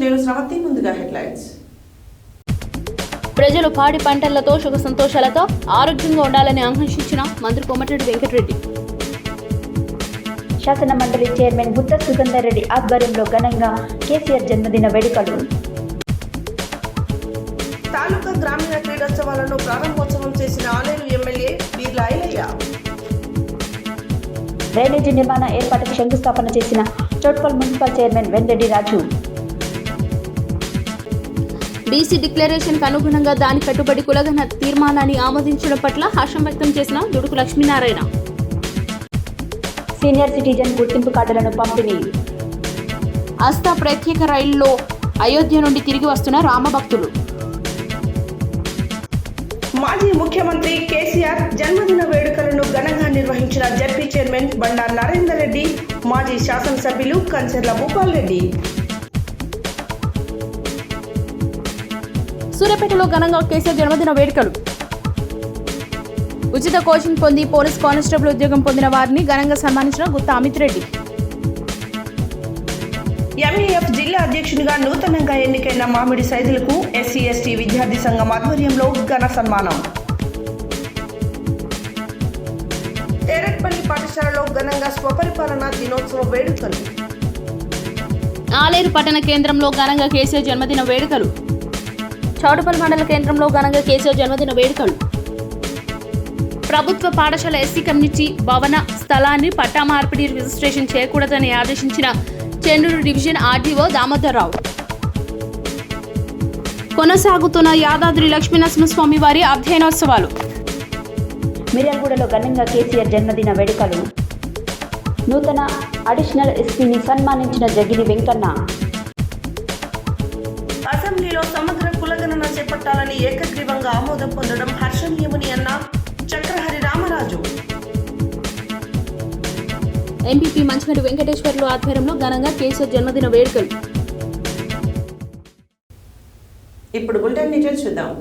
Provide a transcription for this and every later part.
నేను స్రవంతి. ముందుగా హెడ్లైన్స్. ప్రజలు పాడి పంటలతో సుఖ సంతోషాలతో ఆరోగ్యంగా ఉండాలని ఆకాంక్షించిన మంత్రి కోమటిరెడ్డి వెంకటరెడ్డి. శాసన మండలి చైర్మన్ గుత్తా సుఖేందర్ రెడ్డి ఆధ్వర్యంలో ఘనంగా కేసీఆర్ జన్మదిన వేడుకలు. తాలూకా గ్రామీణ క్రీడోత్సవాలను ప్రారంభోత్సవం చేసిన ఆలేరు ఎమ్మెల్యే వీర్ల ఐలయ్య. డ్రైనేజీ నిర్మాణ ఏర్పాటుకు శంకుస్థాపన చేసిన చోట్పల్ మున్సిపల్ చైర్మన్ వెంరెడ్డి రాజు. బీసీ డిక్లరేషన్కు అనుగుణంగా దాని కట్టుబడి కులగన తీర్మానాన్ని ఆమోదించడం పట్ల హర్షం వ్యక్తం చేసిన దుడుకు లక్ష్మీనారాయణ. సీనియర్ సిటిజన్ గుర్తింపు కార్డులను పంపిణీ. అస్తా ప్రత్యేక రైలులో అయోధ్య నుండి తిరిగి వస్తున్న రామభక్తులు. మాజీ ముఖ్యమంత్రి కేసీఆర్ జన్మదిన వేడుకలను ఘనంగా నిర్వహించిన జడ్పీ చైర్మన్ బండా నరేందర్ రెడ్డి, మాజీ శాసనసభ్యులు కంచెర్ల భూపాల్ రెడ్డి. సూర్యాపేటలో ఘనంగా కేసీఆర్ జన్మదిన వేడుకలు. ఉచిత కోచింగ్ పొంది పోలీస్ కానిస్టేబుల్ ఉద్యోగం పొందిన వారిని ఘనంగా సన్మానించిన గుత్తా అమిత్ రెడ్డి. ఎంఏఎఫ్ జిల్లా అధ్యక్షునిగా నూతనంగా ఎన్నికైన మామిడి సైదులకు ఎస్సీ ఎస్టీ విద్యార్థి సంఘం ఆధ్వర్యంలో ఘన సన్మానం. తేరట్పల్లి పాఠశాలలో ఘనంగా స్వపరిపాలన దినోత్సవ వేడుకలు. ఆలేరు పట్టణ కేంద్రంలో ఘనంగా కేసీఆర్ జన్మదిన వేడుకలు. చౌటుపల్లి మండల కేంద్రంలో ఘనంగా కేసీఆర్ జన్మదిన వేడుకలు. ప్రభుత్వ పాఠశాల ఎస్సీ కమ్యూనిటీ భవన స్థలాన్ని పట్టా మార్పిడి రిజిస్ట్రేషన్ చేయకూడదని ఆదేశించిన చెన్నూరు డివిజన్ ఆర్డీఓ దామోదర్రావు. కొనసాగుతున్న యాదాద్రి లక్ష్మీనరసింహస్వామి వారి అధ్యయనోత్సవాలు. మిర్యాలగూడలో ఘనంగా కేసీఆర్ జన్మదిన వేడుకలు. నూతన అడిషనల్ ఎస్పీని సన్మానించిన జగిరి వెంకన్న. అసెంబ్లీలో సమగ్ర కులగణన చేపట్టాలని ఏకగ్రీవంగా ఆమోదం పొందడం హర్షణీయమని అన్న చక్రహరి రామరాజు. ఎంపీపీ మంచిగడ్డ వెంకటేశ్వర్లు ఆధ్వర్యంలో ఘనంగా కేసీఆర్ జన్మదిన వేడుకలు. ఇప్పుడు బులెటిన్ డీటెయిల్స్ చూద్దాం.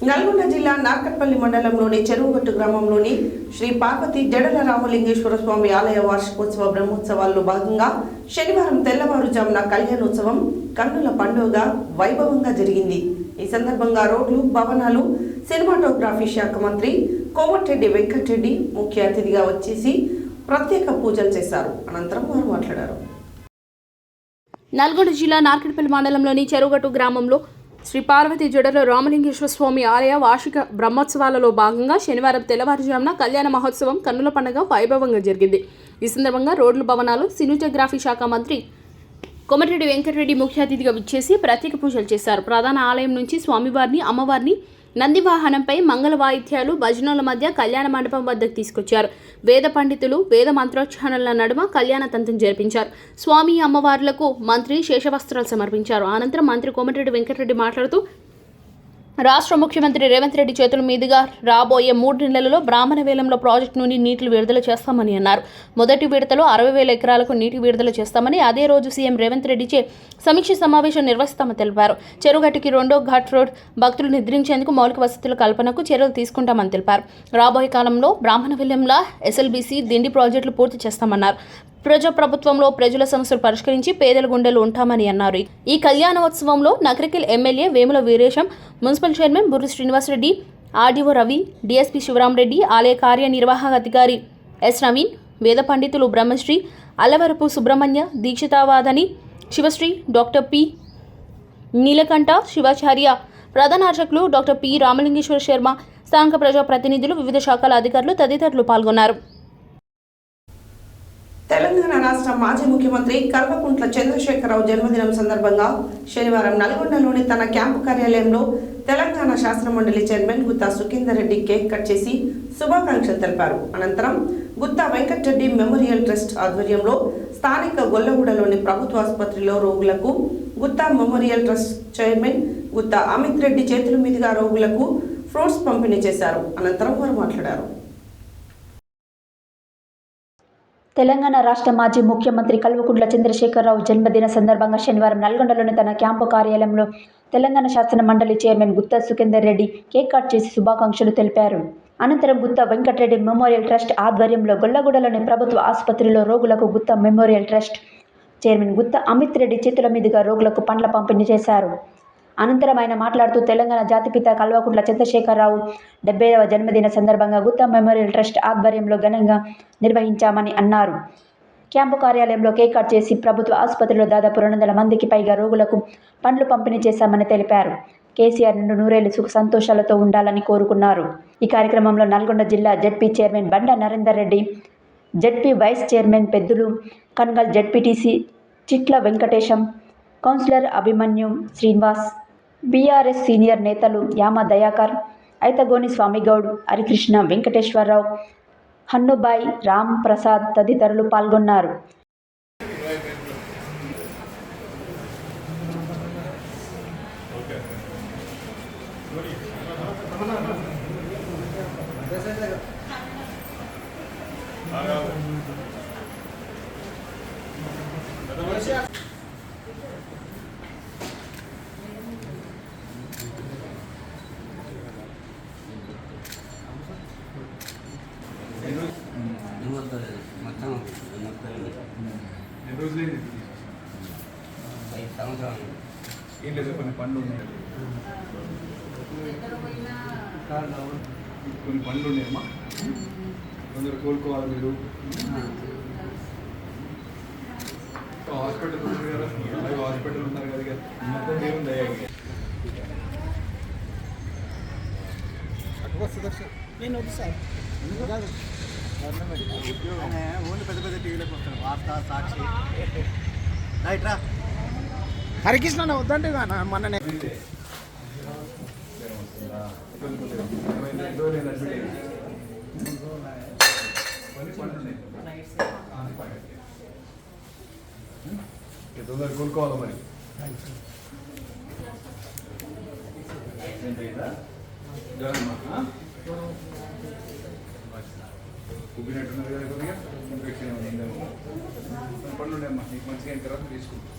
నల్గొండ జిల్లా నార్కట్పల్లి మండలంలోని చెరువుగట్టు గ్రామంలోని శ్రీ పార్వతి జడల రామలింగేశ్వర స్వామి ఆలయ వార్షికోత్సవ బ్రహ్మోత్సవాల్లో భాగంగా శనివారం తెల్లవారుజామున కళ్యాణోత్సవం కన్నుల పండుగ వైభవంగా జరిగింది. ఈ సందర్భంగా రోడ్లు, భవనాలు, సినిమాటోగ్రఫీ శాఖ మంత్రి కోమటిరెడ్డి వెంకటరెడ్డి ముఖ్య అతిథిగా వచ్చేసి ప్రత్యేక పూజలు చేశారు. అనంతరం వారు మాట్లాడారు. నల్గొండ జిల్లా నార్కట్పల్లి మండలంలోని చెరువుగట్టు గ్రామంలో శ్రీ పార్వతి జడల రామలింగేశ్వర స్వామి ఆలయ వార్షిక బ్రహ్మోత్సవాలలో భాగంగా శనివారం తెల్లవారుజామున కళ్యాణ మహోత్సవం కన్నుల పండుగ వైభవంగా జరిగింది. ఈ సందర్భంగా రోడ్లు, భవనాలు, సినిమాటోగ్రఫీ శాఖ మంత్రి కోమటిరెడ్డి వెంకటరెడ్డి ముఖ్య అతిథిగా విచ్చేసి ప్రత్యేక పూజలు చేశారు. ప్రధాన ఆలయం నుంచి స్వామివారిని, అమ్మవారిని నంది వాహనంపై మంగళ వాయిద్యాలు, భజనల మధ్య కళ్యాణ మండపం వద్దకు తీసుకొచ్చారు. వేద పండితులు వేద మంత్రోచ్చారణల నడుమ కళ్యాణ తంత్రం జరిపించారు. స్వామి, అమ్మవార్లకు మంత్రి శేషవస్త్రాలు సమర్పించారు. అనంతరం మంత్రి కోమటిరెడ్డి వెంకటరెడ్డి మాట్లాడుతూ రాష్ట్ర ముఖ్యమంత్రి రేవంత్ రెడ్డి చేతుల మీదుగా రాబోయే 3 నెలల్లో బ్రాహ్మణ వేలంలో ప్రాజెక్టు నుండి నీటిని విడుదల చేస్తామని అన్నారు. మొదటి విడతలో 60,000 ఎకరాలకు నీటి విడుదల చేస్తామని, అదే రోజు సీఎం రేవంత్ రెడ్డిచే సమీక్ష సమావేశం నిర్వహిస్తామని తెలిపారు. చెరువుగట్టుకి 2వ ఘాట్ రోడ్ భక్తులు నిద్రించేందుకు మౌలిక వసతుల కల్పనకు చర్యలు తీసుకుంటామని తెలిపారు. రాబోయే కాలంలో బ్రాహ్మణ వేలంలో ఎస్ఎల్బీసీ, దిండి ప్రాజెక్టులు పూర్తి చేస్తామన్నారు. ప్రజాప్రభుత్వంలో ప్రజల సమస్యలు పరిష్కరించి పేదల గుండెలు ఉంటామని అన్నారు. ఈ కళ్యాణోత్సవంలో Nakrekal MLA Vemula Veeresham, municipal chairman Burri Srinivasareddy, RDO Ravi, DSP Sivaramareddy, ఆలయ కార్యనిర్వాహక అధికారి ఎస్ నవీన్, వేద పండితులు బ్రహ్మశ్రీ అల్లవరపు సుబ్రహ్మణ్య, దీక్షితావాదని శివశ్రీ, డాక్టర్ పి నీలకంఠ శివాచార్య, ప్రధాన అర్చకులు డాక్టర్ పి రామలింగేశ్వర శర్మ, స్థానిక ప్రజాప్రతినిధులు, వివిధ శాఖల అధికారులు తదితరులు పాల్గొన్నారు. తెలంగాణ రాష్ట్ర మాజీ ముఖ్యమంత్రి కల్వకుంట్ల చంద్రశేఖరరావు జన్మదినం సందర్భంగా శనివారం నల్గొండలోని తన క్యాంపు కార్యాలయంలో తెలంగాణ శాసన మండలి chairman Gutta Sukhender Reddy cake cut చేసి శుభాకాంక్షలు తెలిపారు. అనంతరం గుత్తా వెంకటరెడ్డి మెమోరియల్ ట్రస్ట్ ఆధ్వర్యంలో స్థానిక గొల్లగూడలోని ప్రభుత్వ ఆసుపత్రిలో రోగులకు Gutta memorial trust chairman Gutta Amit Reddy చేతుల మీదుగా రోగులకు ఫ్రూట్స్ పంపిణీ చేశారు. అనంతరం వారు మాట్లాడారు. తెలంగాణ రాష్ట్ర మాజీ ముఖ్యమంత్రి కల్వకుంట్ల చంద్రశేఖరరావు జన్మదిన సందర్భంగా శనివారం నల్గొండలోని తన క్యాంపు కార్యాలయంలో తెలంగాణ శాసన మండలి chairman Gutta Sukhender Reddy cake cut చేసి శుభాకాంక్షలు తెలిపారు. అనంతరం గుత్తా వెంకటరెడ్డి మెమోరియల్ ట్రస్ట్ ఆధ్వర్యంలో గొల్లగూడలోని ప్రభుత్వ ఆసుపత్రిలో రోగులకు Gutta memorial trust chairman Gutta Amit Reddy చేతుల మీదుగా రోగులకు పండ్ల పంపిణీ చేశారు. అనంతరం ఆయన మాట్లాడుతూ తెలంగాణ జాతిపిత కల్వకుంట్ల చంద్రశేఖరరావు 70వ జన్మదిన సందర్భంగా గుత్తా మెమోరియల్ ట్రస్ట్ ఆధ్వర్యంలో ఘనంగా నిర్వహించామని అన్నారు. క్యాంపు కార్యాలయంలో కేక్ కట్ చేసి ప్రభుత్వ ఆసుపత్రిలో దాదాపు 200 మందికి పైగా రోగులకు పండ్లు పంపిణీ చేశామని తెలిపారు. కేసీఆర్ నిండు నూరేళ్లు సుఖ సంతోషాలతో ఉండాలని కోరుకున్నారు. ఈ కార్యక్రమంలో నల్గొండ జిల్లా ZP chairman Banda Narender Reddy, ZP vice chairman Peddulu Kangal, ZPTC Chitla Venkatesham, councillor Abhimanyu Srinivas, BRS senior నేతలు యామ దయాకర్, ఐతగోని స్వామిగౌడ్, హరికృష్ణ, వెంకటేశ్వరరావు, హన్నుబాయ్, రామ్ ప్రసాద్ తదితరులు పాల్గొన్నారు. ఏం లేదు, కొన్ని పండ్లు ఉన్నాయి, కొన్ని పండ్లు ఉన్నాయమ్మా, కొందరు కోలుకోవాలి. మీరు హాస్పిటల్ ఉన్నారు కదా, అలాగే హాస్పిటల్ ఉన్నారు కదా, మొత్తం ఏముంది నేను సార్ ఓన్లీ పెద్ద పెద్ద టీవీలోకి వస్తాను. వార్త, సాక్షి, రైట్ రా. హరికృష్ణ వద్దంటే మొన్ననే తొందరగా కోలుకోవాలి. మరి ఉబ్బినట్టున్నారు కదా, కొద్దిగా ఇన్ఫెక్షన్ ఉందేమో. పండ్లు ఉన్నాయమ్మా, నీకు మంచిగా అయిన తర్వాత తీసుకుంటాం.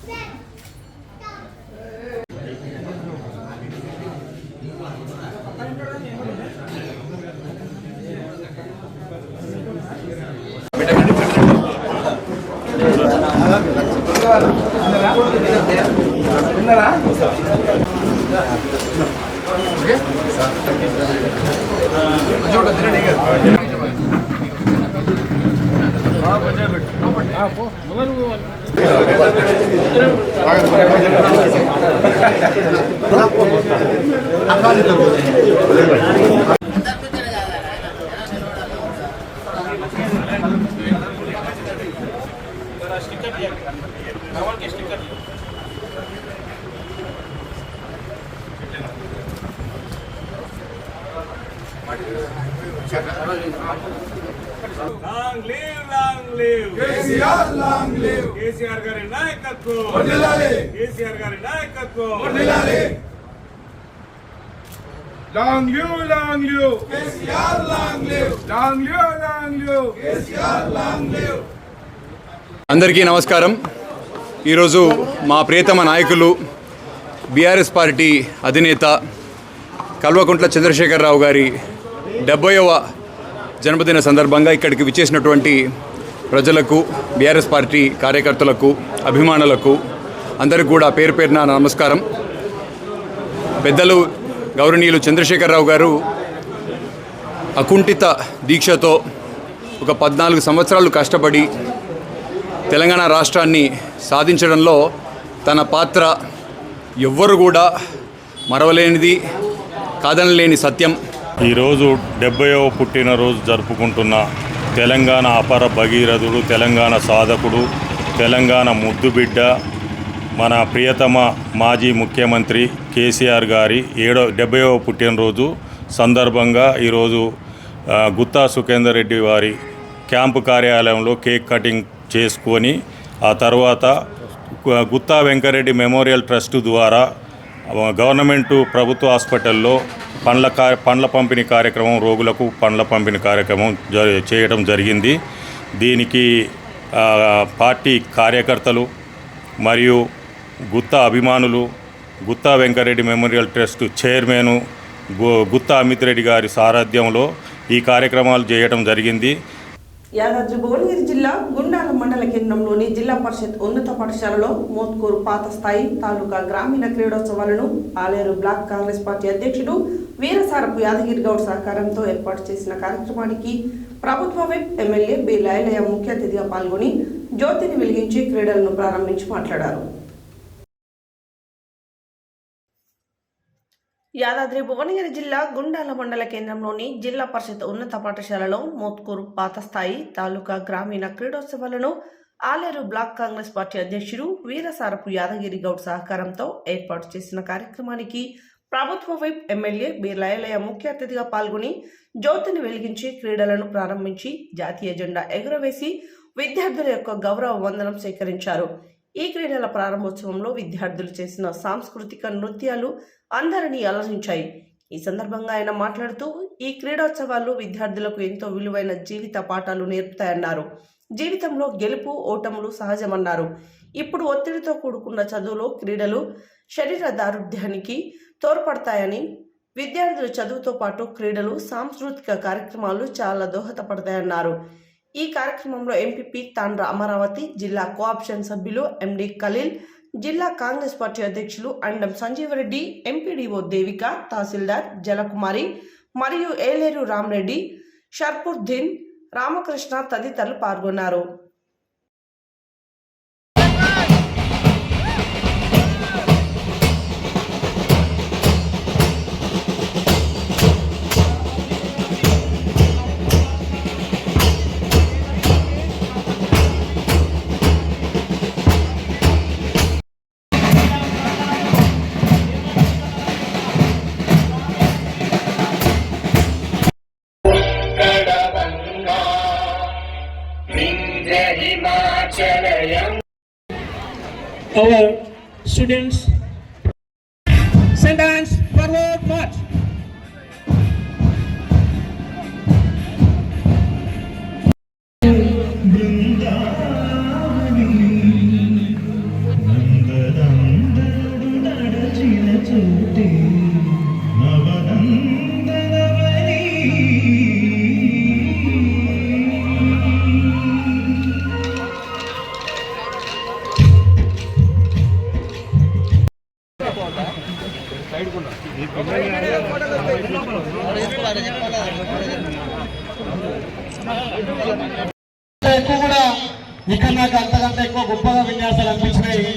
Long live KCR, long live KCR గారి నాయకత్వం వర్ధిల్లాలి, KCR గారి నాయకత్వం వర్ధిల్లాలి. Long live KCR, long live KCR, long live. అందరికీ నమస్కారం. ఈరోజు మా ప్రియతమ నాయకులు బీఆర్ఎస్ పార్టీ అధినేత కల్వకుంట్ల చంద్రశేఖరరావు గారి 70వ జన్మదిన సందర్భంగా ఇక్కడికి విచ్చేసినటువంటి ప్రజలకు, బీఆర్ఎస్ పార్టీ కార్యకర్తలకు, అభిమానులకు అందరికీ కూడా పేరు పేరున నమస్కారం. పెద్దలు గౌరవనీయులు చంద్రశేఖరరావు గారు అకుంఠిత దీక్షతో ఒక 14 సంవత్సరాలు కష్టపడి తెలంగాణ రాష్ట్రాన్ని సాధించడంలో తన పాత్ర ఎవ్వరు కూడా మరవలేనిది, కాదనలేని సత్యం. ఈరోజు 70వ పుట్టినరోజు జరుపుకుంటున్న తెలంగాణ అపర భగీరథుడు, తెలంగాణ సాధకుడు, తెలంగాణ ముద్దుబిడ్డ, మన ప్రియతమ మాజీ ముఖ్యమంత్రి కేసీఆర్ గారి 70వ పుట్టినరోజు సందర్భంగా ఈరోజు గుత్తా సుఖేందర్ రెడ్డి వారి క్యాంపు కార్యాలయంలో కేక్ కటింగ్ చేసుకొని ఆ తర్వాత గుత్తా వెంకరెడ్డి మెమోరియల్ ట్రస్ట్ ద్వారా గవర్నమెంటు ప్రభుత్వ హాస్పిటల్లో పండ్ల పంపిణీ కార్యక్రమం, రోగులకు పండ్ల పంపిణీ కార్యక్రమం చేయడం జరిగింది. దీనికి పార్టీ కార్యకర్తలు మరియు గుత్తా అభిమానులు, Gutta Venkareddy memorial trust chairman Gutta Amit Reddy గారి సారథ్యంలో ఈ కార్యక్రమాలు చేయడం జరిగింది. యాదాద్రి భువనగిరి జిల్లా గుండాల మండల కేంద్రంలోని జిల్లా పరిషత్ ఉన్నత పాఠశాలలో మోత్కూరు పాత స్థాయి తాలూకా గ్రామీణ క్రీడోత్సవాలను ఆలేరు బ్లాక్ కాంగ్రెస్ పార్టీ అధ్యక్షుడు వీరసారపు యాదగిరి గౌడ్ సహకారంతో ఏర్పాటు చేసిన కార్యక్రమానికి ప్రభుత్వ విప్ ఎమ్మెల్యే బి లైలయ్య ముఖ్య అతిథిగా పాల్గొని జ్యోతిని వెలిగించి క్రీడలను ప్రారంభించి మాట్లాడారు. యాదాద్రి భువనగిరి జిల్లా గుండాల మండల కేంద్రంలోని జిల్లా పరిషత్ ఉన్నత పాఠశాలలో మోత్కూరు పాత స్థాయి తాలూకా గ్రామీణ క్రీడోత్సవాలను ఆలేరు బ్లాక్ కాంగ్రెస్ పార్టీ అధ్యక్షుడు వీరసారపు యాదగిరి గౌడ్ సహకారంతో ఏర్పాటు చేసిన కార్యక్రమానికి ప్రభుత్వ వైప్ ఎమ్మెల్యే బి లైలయ్య ముఖ్య అతిథిగా పాల్గొని జ్యోతిని వెలిగించి క్రీడలను ప్రారంభించి జాతీయ జెండా ఎగురవేసి విద్యార్థుల యొక్క గౌరవ వందనం సేకరించారు. ఈ క్రీడల ప్రారంభోత్సవంలో విద్యార్థులు చేసిన సాంస్కృతిక నృత్యాలు అందరినీ అలరించాయి. ఈ సందర్భంగా ఆయన మాట్లాడుతూ ఈ క్రీడోత్సవాలు విద్యార్థులకు ఎంతో విలువైన జీవిత పాఠాలు నేర్పుతాయన్నారు. జీవితంలో గెలుపు ఓటములు సహజమన్నారు. ఇప్పుడు ఒత్తిడితో కూడుకున్న చదువులో క్రీడలు శరీర దారుఢ్యానికి తోడ్పడతాయని, విద్యార్థులు చదువుతో పాటు క్రీడలు సాంస్కృతిక కార్యక్రమాలు చాలా దోహదపడతాయన్నారు. ఈ కార్యక్రమంలో ఎంపీపీ తాండ్ర అమరావతి, జిల్లా కోఆప్షన్ సభ్యులు ఎండి ఖలీల్, జిల్లా కాంగ్రెస్ పార్టీ అధ్యక్షులు అండం సంజీవరెడ్డి, ఎంపీడీఓ దేవిక, తహసీల్దార్ జలకుమారి మరియు ఏలేరు రామరెడ్డి, షర్పుద్దీన్, రామకృష్ణ తదితరులు పాల్గొన్నారు. Our students sentence forward march. ఎక్కువ కూడా ఇక్కడ నాకు అంతకంటే ఎక్కువ గొప్పగా విన్యాసాలు అనిపించినాయి.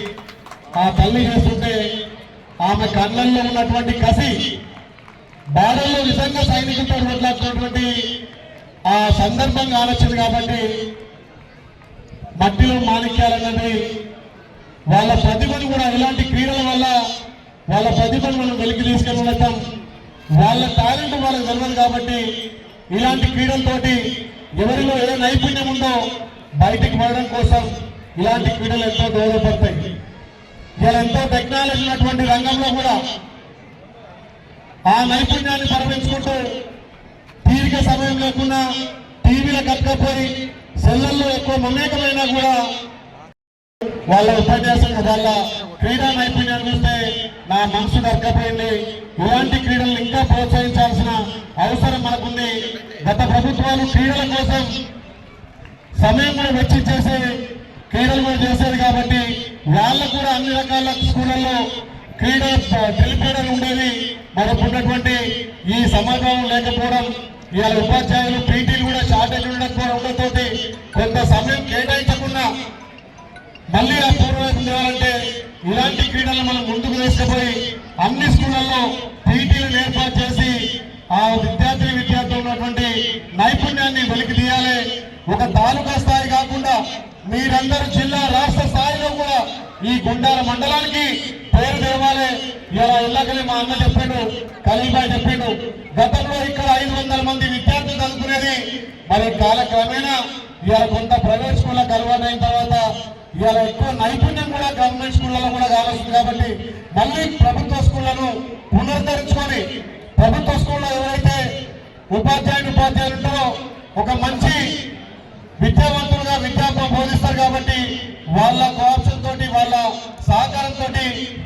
ఆ తల్లి చేస్తుంటే ఆమె కళ్ళల్లో ఉన్నటువంటి కసి, బాడల్లో నిజంగా సైనికులతో మాట్లాడుతున్నటువంటి ఆ సందర్భంగా ఆలోచన కాబట్టి మట్టిలో మాణిక్యాలన్నది వాళ్ళ ప్రతిభను కూడా ఇలాంటి క్రీడల వల్ల వాళ్ళ ప్రతిభను మనం వెలికి తీసుకొని వెళ్తాం. వాళ్ళ టాలెంట్ వాళ్ళకి తెలియదు కాబట్టి ఇలాంటి క్రీడలతోటి ఎవరిలో ఏ నైపుణ్యం ఉందో బయటికి పడడం కోసం ఇలాంటి క్రీడలు ఎంతో దోహదపడతాయి. ఇలా ఎంతో టెక్నాలజీ ఉన్నటువంటి రంగంలో కూడా ఆ నైపుణ్యాన్ని పరిమించుకుంటూ తీరిక సమయం లేకుండా టీవీలో కట్టుకపోయి సెల్లల్లో ఎక్కువ మమేకమైనా కూడా వాళ్ళ ఉపన్యాసం వాళ్ళ క్రీడా నైపుణ్యాన్ని చూస్తే నా మనసు దక్కపోయింది. ఇలాంటి క్రీడలు ఇంకా ప్రోత్సహించాల్సిన అవసరం మనకుంది. గత ప్రభుత్వాలు క్రీడల కోసం సమయం కూడా వెచ్చించేసి క్రీడలు కూడా చేసేది కాబట్టి వాళ్ళకు కూడా అన్ని రకాల స్కూళ్ళల్లో క్రీడలు ఉండేది. మనకు ఉన్నటువంటి ఈ సమాధానం లేకపోవడం, ఇవాళ ఉపాధ్యాయులు పీటీలు కూడా షార్టేజ్ ఉండడంతో కొంత సమయం కేటాయించకుండా మళ్ళీ ఆ పూర్వవైపు చేయాలంటే ఇలాంటి క్రీడలు మనం ముందుకు తీసుకుపోయి అన్ని స్కూళ్ళల్లో పీటీలు ఏర్పాటు చేసి ఆ విద్యార్థులు ఉన్నటువంటి నైపుణ్యాన్ని వెలికి తీయాలి. ఒక తాలూకా స్థాయి కాకుండా మీరందరూ జిల్లా రాష్ట్ర స్థాయిలో కూడా ఈ గుండాల మండలానికి పేరు తేవాలి. ఇలా ఇళ్ళకలి మా అన్న చెప్పిండు, ఖలీబాయ్ చెప్పిండు, గతంలో ఇక్కడ 500 మంది విద్యార్థులు చదువుకునేది. మరి కాలక్రమేణా ఇవాళ కొంత ప్రైవేట్ స్కూళ్ళకి అలవాటు అయిన తర్వాత ఇవాళ ఎక్కువ నైపుణ్యం కూడా గవర్నమెంట్ స్కూళ్ళలో కూడా కావాల్సింది. కాబట్టి మళ్ళీ ప్రభుత్వ స్కూళ్లను పునరుద్ధరించుకొని ప్రభుత్వ స్కూల్లో ఎవరైతే ఉపాధ్యాయులు ఉంటారో ఒక మంచి విద్యావంతులుగా విద్యార్థులు బోధిస్తారు. కాబట్టి వాళ్ళ కోఆప్షన్ తోటి వాళ్ళ సహకారంతో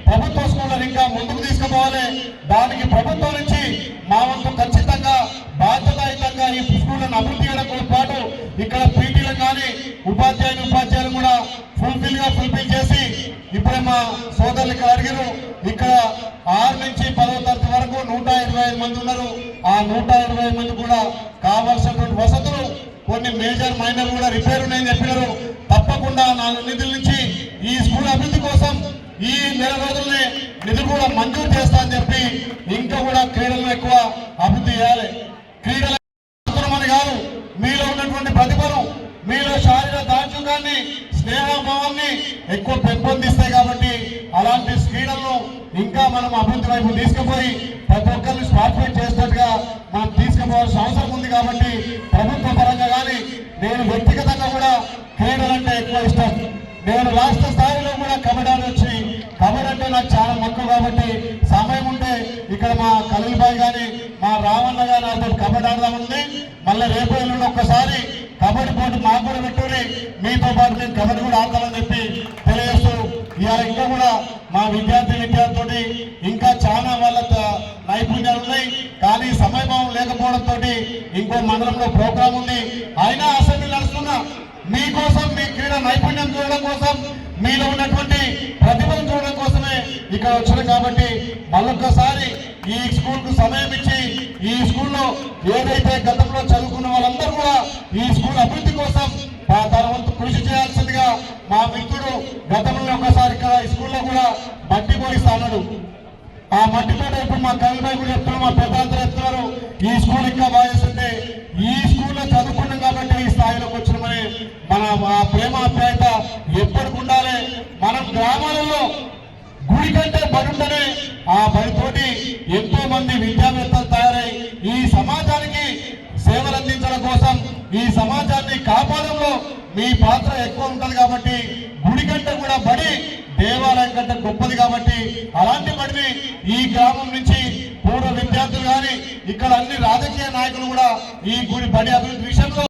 ప్రభుత్వ స్కూళ్ళను ఇంకా ముందుకు తీసుకుపోవాలి. దానికి ప్రభుత్వం నుంచి ఉపాధ్యాయులు కూడా ఫుల్ఫిల్ చేసి ఇప్పుడే మా సోదరులు ఇక్కడ అడిగారు. ఇక్కడ 6 నుంచి 10వ తరగతి వరకు 125 మంది ఉన్నారు. ఆ 125 మంది కూడా కావాల్సినటువంటి వసతులు కొన్ని మేజర్ మైనర్ కూడా రిపేర్ ఉన్నాయని చెప్పినారు. తప్పకుండా నా నిధుల నుంచి ఈ స్కూల్ అభివృద్ధి కోసం ఈ నెల రోజుల్ని నిధులు కూడా మంజూరు చేస్తా అని చెప్పి ఇంకా కూడా క్రీడలను ఎక్కువ అభివృద్ధి చేయాలి. క్రీడలు కాదు, మీలో ఉన్నటువంటి ప్రతిభను, మీలో శారీరక దార్ఢ్యాన్ని, స్నేహభావాన్ని ఎక్కువ పెంపొందిస్తాయి. కాబట్టి అలాంటి క్రీడలను ఇంకా మనం అభివృద్ధి వైపు తీసుకుపోయి ప్రతి ఒక్కరిని పార్టిసిపేట్ చేసినట్టుగా మనం తీసుకుపోవాల్సిన అవసరం ఉంది. కాబట్టి ప్రభుత్వ పరంగా కానీ నేను వ్యక్తిగతంగా కూడా క్రీడలంటే ఎక్కువ ఇష్టం. నేను రాష్ట్ర స్థాయిలో కూడా కబడ్డీ వచ్చి కబడ్డీ అంటే నాకు చాలా మక్కువ. కాబట్టి సమయం ఉంటే ఇక్కడ మా ఖలీల్బాయ్ కానీ మా రావణ గారు నాతో కబడ్డీ ఆడదామంది. మళ్ళీ రేపు ఎల్లుండి ఒక్కసారి కబడ్డీ పోటీ మాకు కూడా పెట్టుకుని మీతో పాటు నేను కబడ్డీ కూడా ఆడతామని చెప్పి తెలియజేస్తూ, ఇవాళ ఇంకా కూడా మా విద్యార్థులతోటి ఇంకా చాలా వాళ్ళ నైపుణ్యాలు ఉన్నాయి. కానీ సమయభావం లేకపోవడంతో ఇంకో మండలంలో ప్రోగ్రాం ఉంది. అయినా అసెంబ్లీ నడుస్తున్నా మీకోసం, మీ క్రీడా నైపుణ్యం చూడడం కోసం, మీలో ఉన్నటువంటి ప్రతిభను చూడడం కోసమే ఇక్కడ వచ్చారు. కాబట్టి మళ్ళొక్కసారి ఈ స్కూల్ కు సమయం ఇచ్చి ఈ స్కూల్లో ఏదైతే గతంలో చదువుకున్న వాళ్ళందరూ కూడా ఈ స్కూల్ అభివృద్ధి కోసం తన వంతు కృషి చేయాల్సిందిగా మా మిత్రుడు గతంలో ఒకసారి ఇక్కడ ఈ స్కూల్లో కూడా మట్టి పోయిస్తాడు. ఆ మట్టితో ఇప్పుడు మా కవిబాయి కూడా చెప్తున్నారు, మా పెద్దలందరూ చెప్తున్నారు ఈ స్కూల్ ఇంకా బాగా చేస్తుంటే. ఈ స్కూల్లో చదువుకున్నాం కాబట్టి ఈ స్థాయిలోకి వచ్చినామని మన ప్రేమ ఆప్యాయత ఎప్పటికి ఉండాలి. మనం గ్రామాలలో గుడి కంటే బడి ఉంటేనే ఆ బడితోటి ఎంతో మంది విద్యావేత్తలు తయారై ఈ సమాజానికి సేవలు అందించడం కోసం, ఈ సమాజాన్ని కాపాడంలో మీ పాత్ర ఎక్కువ ఉంటుంది. కాబట్టి గుడి కంటే కూడా బడి దేవాలయం కంటే గొప్పది. కాబట్టి అలాంటి బడిని ఈ గ్రామం నుంచి పూర్వ విద్యార్థులు కానీ ఇక్కడ అన్ని రాజకీయ నాయకులు కూడా ఈ గుడి బడి అభివృద్ధి విషయంలో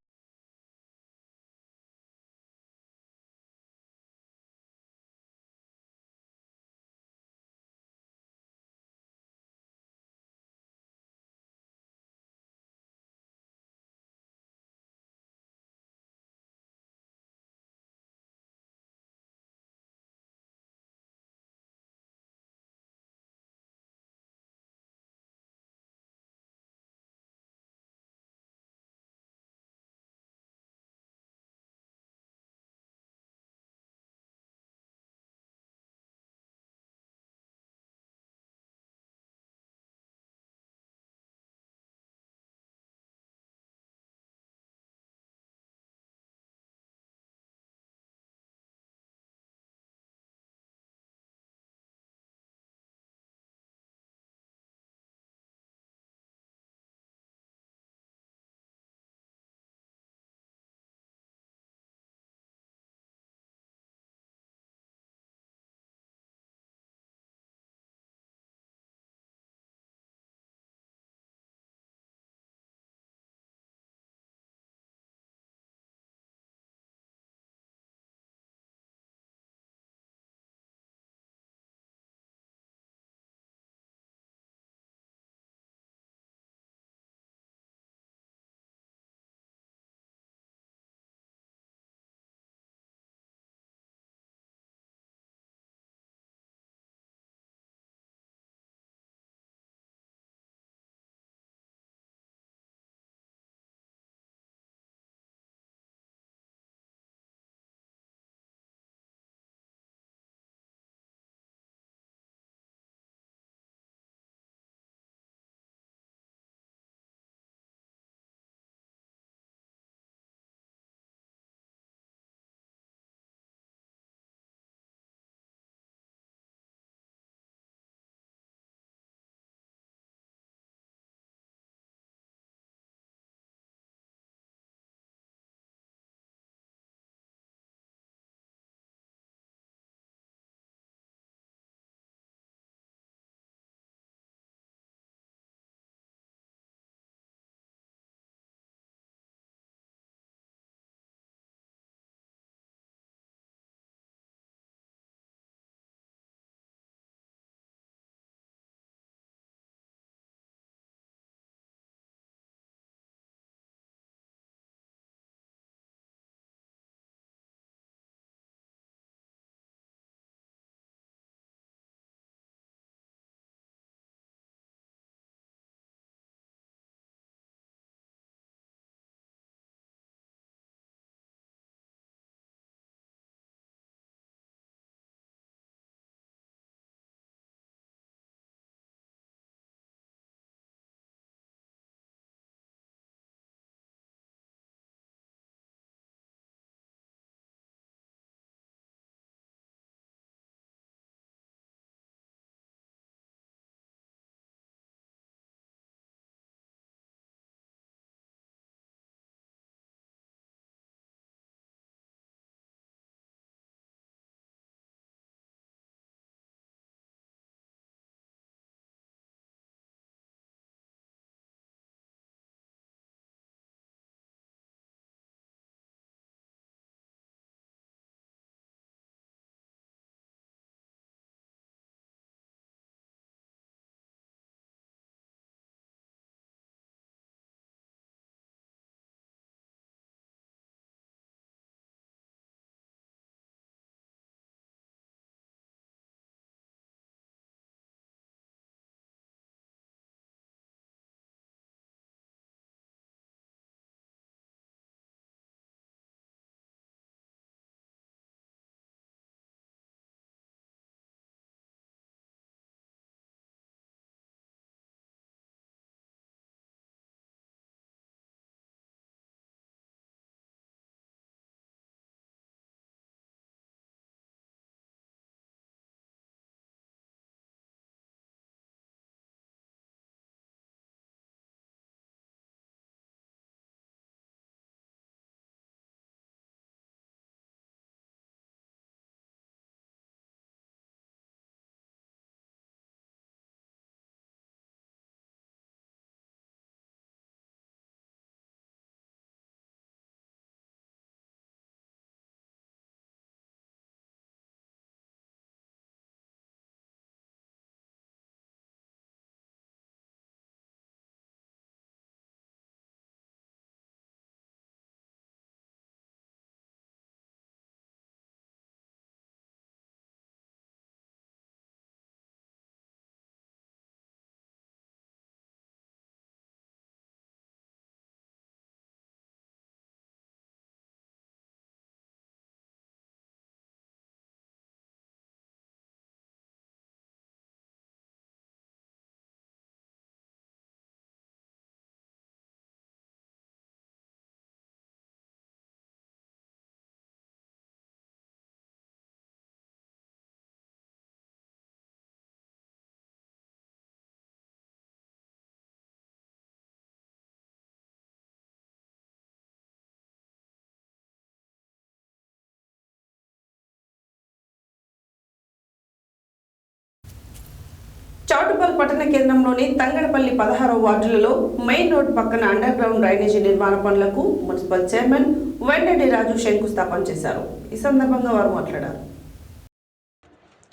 చౌటుపల్ పట్టణ కేంద్రంలోని తంగడపల్లి 16వ వార్డులలో మెయిన్ రోడ్ పక్కన అండర్ గ్రౌండ్ డ్రైనేజీ నిర్మాణ పనులకు మున్సిపల్ చైర్మన్ వెంకటరెడ్డి రాజు శంకుస్థాపన చేశారు. ఈ సందర్భంగా వారు మాట్లాడారు.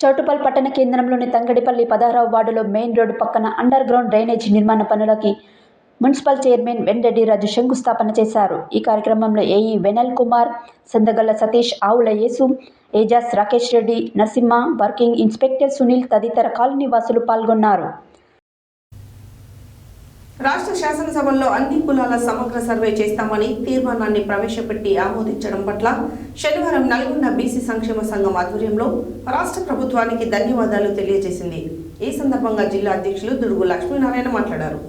చౌటుపల్ పట్టణ కేంద్రంలోని తంగడిపల్లి 16వ వార్డులో మెయిన్ రోడ్డు పక్కన అండర్ గ్రౌండ్ డ్రైనేజీ నిర్మాణ పనులకి మున్సిపల్ చైర్మన్ వెంకటరెడ్డి రాజు శంకుస్థాపన చేశారు. ఈ కార్యక్రమంలో ఏఈ వెనల్ కుమార్, సందగల్ల సతీష్, ఆవుల యేసు, ఏజాస్ రాకేష్ రెడ్డి, నరసింహ, వర్కింగ్ ఇన్స్పెక్టర్ సునీల్ తదితర కాలనీ వాసులు పాల్గొన్నారు. రాష్ట్ర శాసనసభలో అన్ని కులాల సమగ్ర సర్వే చేస్తామని తీర్మానాన్ని ప్రవేశపెట్టి ఆమోదించడం పట్ల శనివారం నల్గొండ బీసీ సంక్షేమ సంఘం ఆధ్వర్యంలో రాష్ట్ర ప్రభుత్వానికి ధన్యవాదాలు తెలియజేసింది. ఈ సందర్భంగా జిల్లా అధ్యక్షులు దుడుగు లక్ష్మీనారాయణ మాట్లాడారు.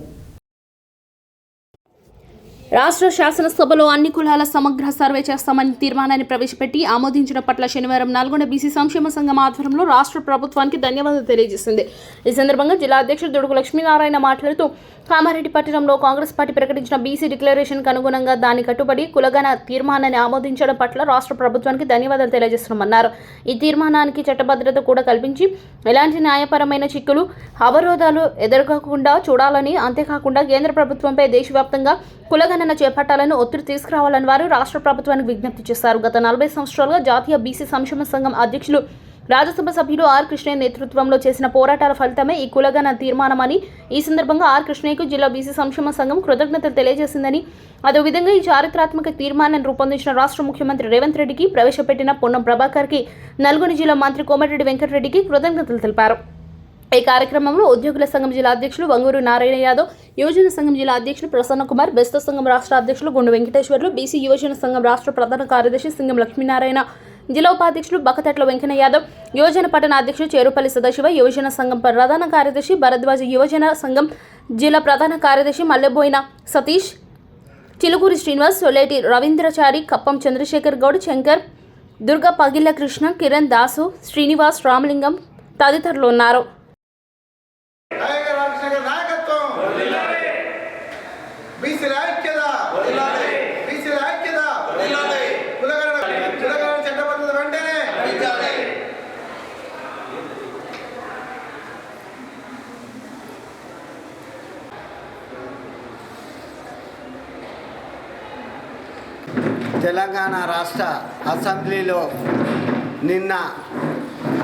రాష్ట్ర శాసనసభలో అన్ని కులాల సమగ్ర సర్వే చేస్తామని తీర్మానాన్ని ప్రవేశపెట్టి ఆమోదించడం పట్ల శనివారం నల్గొండ బీసీ సంక్షేమ సంఘం ఆధ్వర్యంలో రాష్ట్ర ప్రభుత్వానికి ధన్యవాదాలు తెలియజేసింది. ఈ సందర్భంగా జిల్లా అధ్యక్షుడు దుడుగు లక్ష్మీనారాయణ మాట్లాడుతూ కామారెడ్డి పట్టణంలో కాంగ్రెస్ పార్టీ ప్రకటించిన బీసీ డిక్లరేషన్కు అనుగుణంగా దాని కట్టుబడి కులగణ తీర్మానాన్ని ఆమోదించడం పట్ల రాష్ట్ర ప్రభుత్వానికి ధన్యవాదాలు తెలియజేస్తున్నామన్నారు. ఈ తీర్మానానికి చట్టభద్రత కూడా కల్పించి ఎలాంటి న్యాయపరమైన చిక్కులు, అవరోధాలు ఎదుర్కోకుండా చూడాలని, అంతేకాకుండా కేంద్ర ప్రభుత్వంపై దేశవ్యాప్తంగా కులగణన చేపట్టాలని ఒత్తిడి తీసుకురావాలని వారు రాష్ట్ర ప్రభుత్వానికి విజ్ఞప్తి చేశారు. గత 40 సంవత్సరాలుగా జాతీయ బీసీ సంక్షేమ సంఘం అధ్యక్షులు రాజ్యసభ సభ్యులు ఆర్ కృష్ణయ్య నేతృత్వంలో చేసిన పోరాటాల ఫలితమే ఈ కులగణ తీర్మానమని, ఈ సందర్భంగా ఆర్ కృష్ణయ్యకు జిల్లా బీసీ సంక్షేమ సంఘం కృతజ్ఞతలు తెలియజేసిందని, అదేవిధంగా ఈ చారిత్రాత్మక తీర్మానాన్ని రూపొందించిన రాష్ట్ర ముఖ్యమంత్రి రేవంత్ రెడ్డికి, ప్రవేశపెట్టిన పొన్నం ప్రభాకర్కి, నల్గొండ జిల్లా మంత్రి కోమటిరెడ్డి వెంకటరెడ్డికి కృతజ్ఞతలు తెలిపారు. ఈ కార్యక్రమంలో ఉద్యోగుల సంఘం జిల్లా అధ్యక్షులు వంగూరు నారాయణ యాదవ్, యువజన సంఘం జిల్లా అధ్యక్షులు ప్రసన్న కుమార్, బెస్త సంఘం రాష్ట్ర అధ్యక్షులు గుండు వెంకటేశ్వర్లు, బీసీ యువజన సంఘం రాష్ట్ర ప్రధాన కార్యదర్శి సింగం లక్ష్మీనారాయణ, జిల్లా ఉపాధ్యక్షులు బకతట్ల వెంకన్న యాదవ్, యువజన పట్టణ అధ్యక్షులు చేరుపల్లి సదాశివ, యువజన సంఘం ప్రధాన కార్యదర్శి భరద్వాజ్, యువజన సంఘం జిల్లా ప్రధాన కార్యదర్శి మల్లెబోయిన సతీష్, చిలుకూరి శ్రీనివాస్, సొల్లేటి రవీంద్రచారి, కప్పం చంద్రశేఖర్ గౌడ్, శంకర్, దుర్గా పగిళ్ల కృష్ణ, కిరణ్ దాసు, శ్రీనివాస్, రామలింగం తదితరులు ఉన్నారు. తెలంగాణ రాష్ట్ర అసెంబ్లీలో నిన్న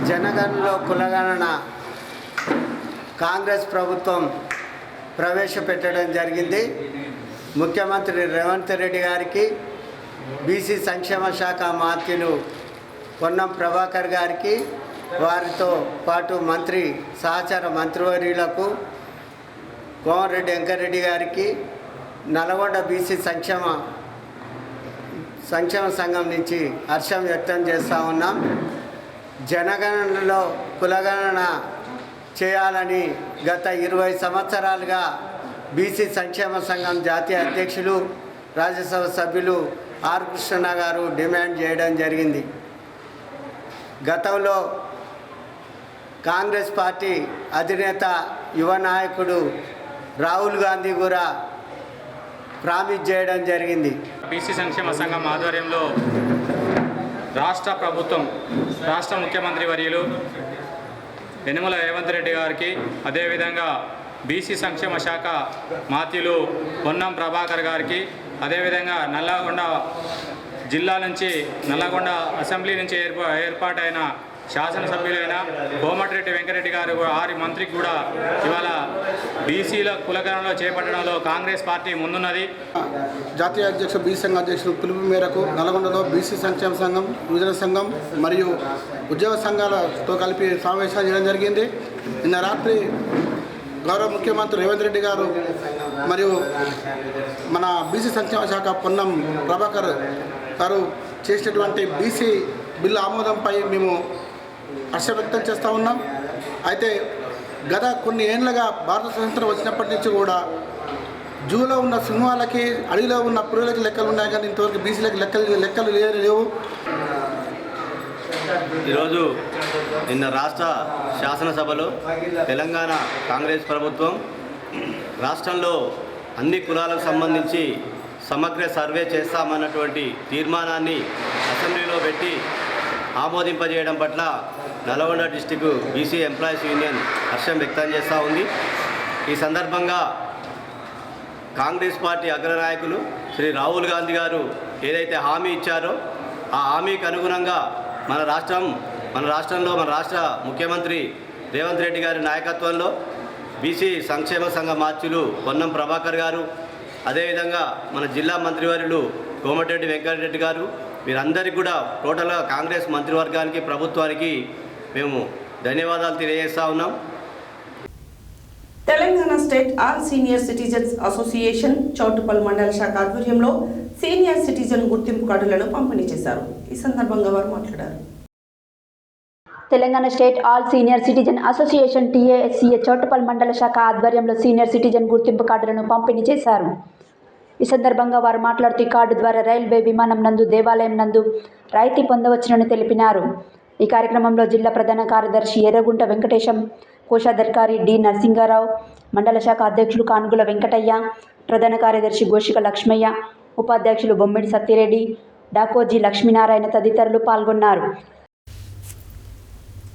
జనగణనలో కులగణన కాంగ్రెస్ ప్రభుత్వం ప్రవేశపెట్టడం జరిగింది. ముఖ్యమంత్రి రేవంత్ రెడ్డి గారికి, బీసీ సంక్షేమ శాఖ మంత్రులు పొన్నం ప్రభాకర్ గారికి, వారితో పాటు మంత్రి సహచార మంత్రివర్యులకు, కోమటిరెడ్డి వెంకటరెడ్డి గారికి, నల్గొండ బీసీ సంక్షేమ సంఘం నుంచి హర్షం వ్యక్తం చేస్తూ ఉన్నాం. జనగణనలో కులగణన చేయాలని గత 20 సంవత్సరాలుగా బీసీ సంక్షేమ సంఘం జాతీయ అధ్యక్షులు, రాజ్యసభ సభ్యులు ఆర్ కృష్ణ గారు డిమాండ్ చేయడం జరిగింది. గతంలో కాంగ్రెస్ పార్టీ అధినేత యువ నాయకుడు రాహుల్ గాంధీ కూడా ప్రామిస్ చేయడం జరిగింది. బీసీ సంక్షేమ సంఘం ఆధ్వర్యంలో రాష్ట్ర ప్రభుత్వం, రాష్ట్ర ముఖ్యమంత్రి వర్యులు యనమల రేవంత్ రెడ్డి గారికి, అదేవిధంగా బీసీ సంక్షేమ శాఖ మంత్రులు పొన్నం ప్రభాకర్ గారికి, అదేవిధంగా నల్లగొండ జిల్లా నుంచి, నల్లగొండ అసెంబ్లీ నుంచి ఏర్పాటైన శాసనసభ్యులైన కోమటిరెడ్డి వెంకటరెడ్డి గారు, ఆరి మంత్రికి కూడా ఇవాళ బీసీల కులగణనలో చేపట్టడంలో కాంగ్రెస్ పార్టీ ముందున్నది. జాతీయ అధ్యక్షుడు బీసీ సంఘ అధ్యక్షుడు పిలుపు మేరకు నల్గొండలో బీసీ సంక్షేమ సంఘం, యువజన సంఘం మరియు ఉద్యోగ సంఘాలతో కలిపి సమావేశాలు చేయడం జరిగింది. నిన్న రాత్రి గౌరవ ముఖ్యమంత్రి రేవంత్ రెడ్డి గారు మరియు మన బీసీ సంక్షేమ శాఖ పొన్నం ప్రభాకర్ గారు చేసినటువంటి బీసీ బిల్లు ఆమోదంపై మేము హర్షం వ్యక్తం చేస్తూ ఉన్నాం. అయితే గత కొన్ని ఏళ్ళగా భారత స్వతంత్రం వచ్చినప్పటి నుంచి కూడా జూలో ఉన్న సింహాలకి, అడవిలో ఉన్న పురుగులకి లెక్కలు ఉన్నాయి, కానీ ఇంతవరకు బీసీలకి లెక్కలు లేవు. ఈరోజు నిన్న రాష్ట్ర శాసనసభలో తెలంగాణ కాంగ్రెస్ ప్రభుత్వం రాష్ట్రంలో అన్ని కులాలకు సంబంధించి సమగ్ర సర్వే చేస్తామన్నటువంటి తీర్మానాన్ని అసెంబ్లీలో పెట్టి ఆమోదింపజేయడం పట్ల Nalgonda district BC employees union హర్షం వ్యక్తం చేస్తూ ఉంది. ఈ సందర్భంగా కాంగ్రెస్ పార్టీ అగ్రనాయకులు శ్రీ రాహుల్ గాంధీ గారు ఏదైతే హామీ ఇచ్చారో ఆ హామీకి అనుగుణంగా మన రాష్ట్రంలో మన రాష్ట్ర ముఖ్యమంత్రి రేవంత్ రెడ్డి గారి నాయకత్వంలో బీసీ సంక్షేమ సంఘ మార్చులు పొన్నం ప్రభాకర్ గారు, అదేవిధంగా మన జిల్లా మంత్రివర్యులు కోమటిరెడ్డి వెంకటరెడ్డి గారు, వీరందరికీ కూడా టోటల్గా కాంగ్రెస్ మంత్రివర్గానికి ప్రభుత్వానికి మేము ధన్యవాదాలు తెలియజేస్తూ ఉన్నాం. Telangana state all senior citizens association Choutuppal మండల శాఖ ఆధ్వర్యంలో సీనియర్ సిటిజన్ గుర్తింపు కార్డులను పంపిణీ చేశారు. ఈ సందర్భంగా వారు మాట్లాడారు. Telangana state all senior citizen association TASCA Choutuppal మండల శాఖ ఆధ్వర్యంలో సీనియర్ సిటిజన్ గుర్తింపు కార్డులను పంపిణీ చేశారు. ఈ సందర్భంగా వారు మాట్లాడుతూ ఈ కార్డు ద్వారా రైల్వే, విమానం నందు, దేవాలయం నందు రాయితీ పొందవచ్చునని తెలిపినారు. ఈ కార్యక్రమంలో జిల్లా ప్రధాన కార్యదర్శి ఎర్రగుంట వెంకటేశం, కోశాధికారి డి నరసింగారావు, మండల శాఖ అధ్యక్షులు కానుగుల వెంకటయ్య, ప్రధాన కార్యదర్శి గోషిక లక్ష్మయ్య, ఉపాధ్యక్షులు బొమ్మిడి సత్తిరెడ్డి, డాకోజీ లక్ష్మీనారాయణ తదితరులు పాల్గొన్నారు.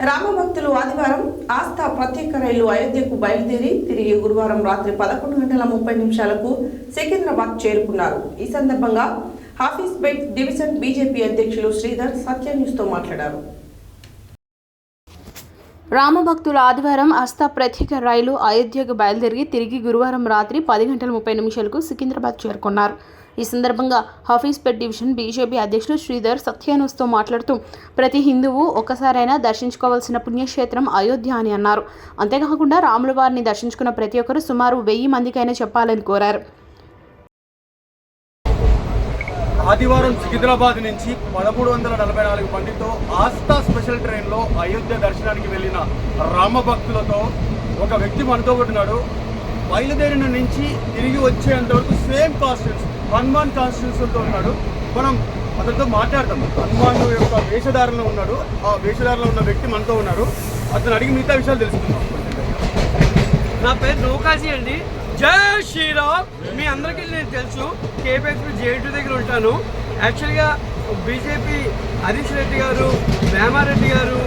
రామభక్తులు ఆదివారం ఆస్థా ప్రత్యేక రైలు అయోధ్యకు బయలుదేరి తిరిగి గురువారం రాత్రి 11:30 సికింద్రాబాద్ చేరుకున్నారు. ఈ సందర్భంగా హాఫీస్పేట్ డివిజన్ బీజేపీ అధ్యక్షులు శ్రీధర్ సత్య న్యూస్తో మాట్లాడారు. రామభక్తుల ఆదివారం ఆస్థా ప్రత్యేక రైలు అయోధ్యకు బయలుదేరి తిరిగి గురువారం రాత్రి 10:30 సికింద్రాబాద్ చేరుకున్నారు. ఈ సందర్భంగా హాఫీస్పేట్ డివిజన్ బీజేపీ అధ్యక్షులు శ్రీధర్ సత్యానుస్తో మాట్లాడుతూ ప్రతి హిందువు ఒక్కసారైనా దర్శించుకోవాల్సిన పుణ్యక్షేత్రం అయోధ్య అని అన్నారు. అంతేకాకుండా రాముల వారిని దర్శించుకున్న ప్రతి ఒక్కరు సుమారు 1000 మందికైనా చెప్పాలని కోరారు. ఆదివారం సికింద్రాబాద్ నుంచి 1344 మందితో ఆస్థా స్పెషల్ ట్రైన్లో అయోధ్య దర్శనానికి వెళ్ళిన రామభక్తులతో ఒక వ్యక్తి మనతో ఉన్నాడు. బయలుదేరిన నుంచి తిరిగి వచ్చేంతవరకు సేమ్ కాన్స్టిట్యూన్స్ హనుమాన్ కాన్స్టిట్యూన్సీతో ఉన్నాడు. మనం అతనితో మాట్లాడతాం. హనుమాన్ యొక్క వేషధారణలో ఉన్నాడు. ఆ వేషధారణలో ఉన్న వ్యక్తి మనతో ఉన్నారు. అతను అడిగి మిగతా విషయాలు తెలుసుకుందాం. నా పేరు నౌకాజీ అండి. జై శ్రీరామ్. మీ అందరికీ నేను తెలుసు, KPSP J2 దగ్గర ఉంటాను. యాక్చువల్గా బీజేపీ హరీష్ రెడ్డి గారు, వేమారెడ్డి గారు,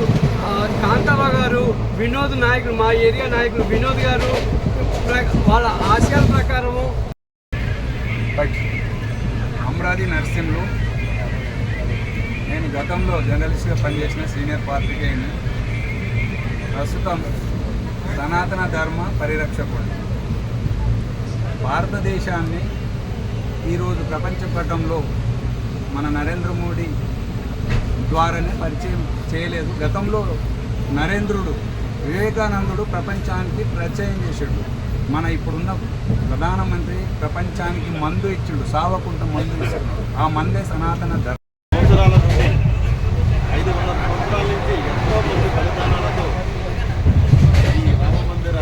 కాంతాబా గారు, వినోద్ నాయకులు, మా ఏరియా నాయకులు వినోద్ గారు వాళ్ళ ఆశయాల ప్రకారము అమరాది నర్సింహులు. నేను గతంలో జర్నలిస్ట్గా పనిచేసిన సీనియర్ పాత్రికేయుని, ప్రస్తుతం సనాతన ధర్మ పరిరక్షకుడు. భారతదేశాన్ని ఈరోజు ప్రపంచ పటంలో మన నరేంద్ర మోడీ ద్వారానే పరిచయం చేయలేదు. గతంలో నరేంద్రుడు, వివేకానందుడు ప్రపంచానికి పరిచయం చేసాడు. మన ఇప్పుడున్న ప్రధానమంత్రి ప్రపంచానికి మందు ఇచ్చాడు, సావకుంట మందు ఇచ్చాడు. ఆ మందే సనాతన ధర్మం. సంవత్సరాల నుండి 500 సంవత్సరాల నుంచి ఎంతో మంది బలిదానాలతో ఈ రామ మందిర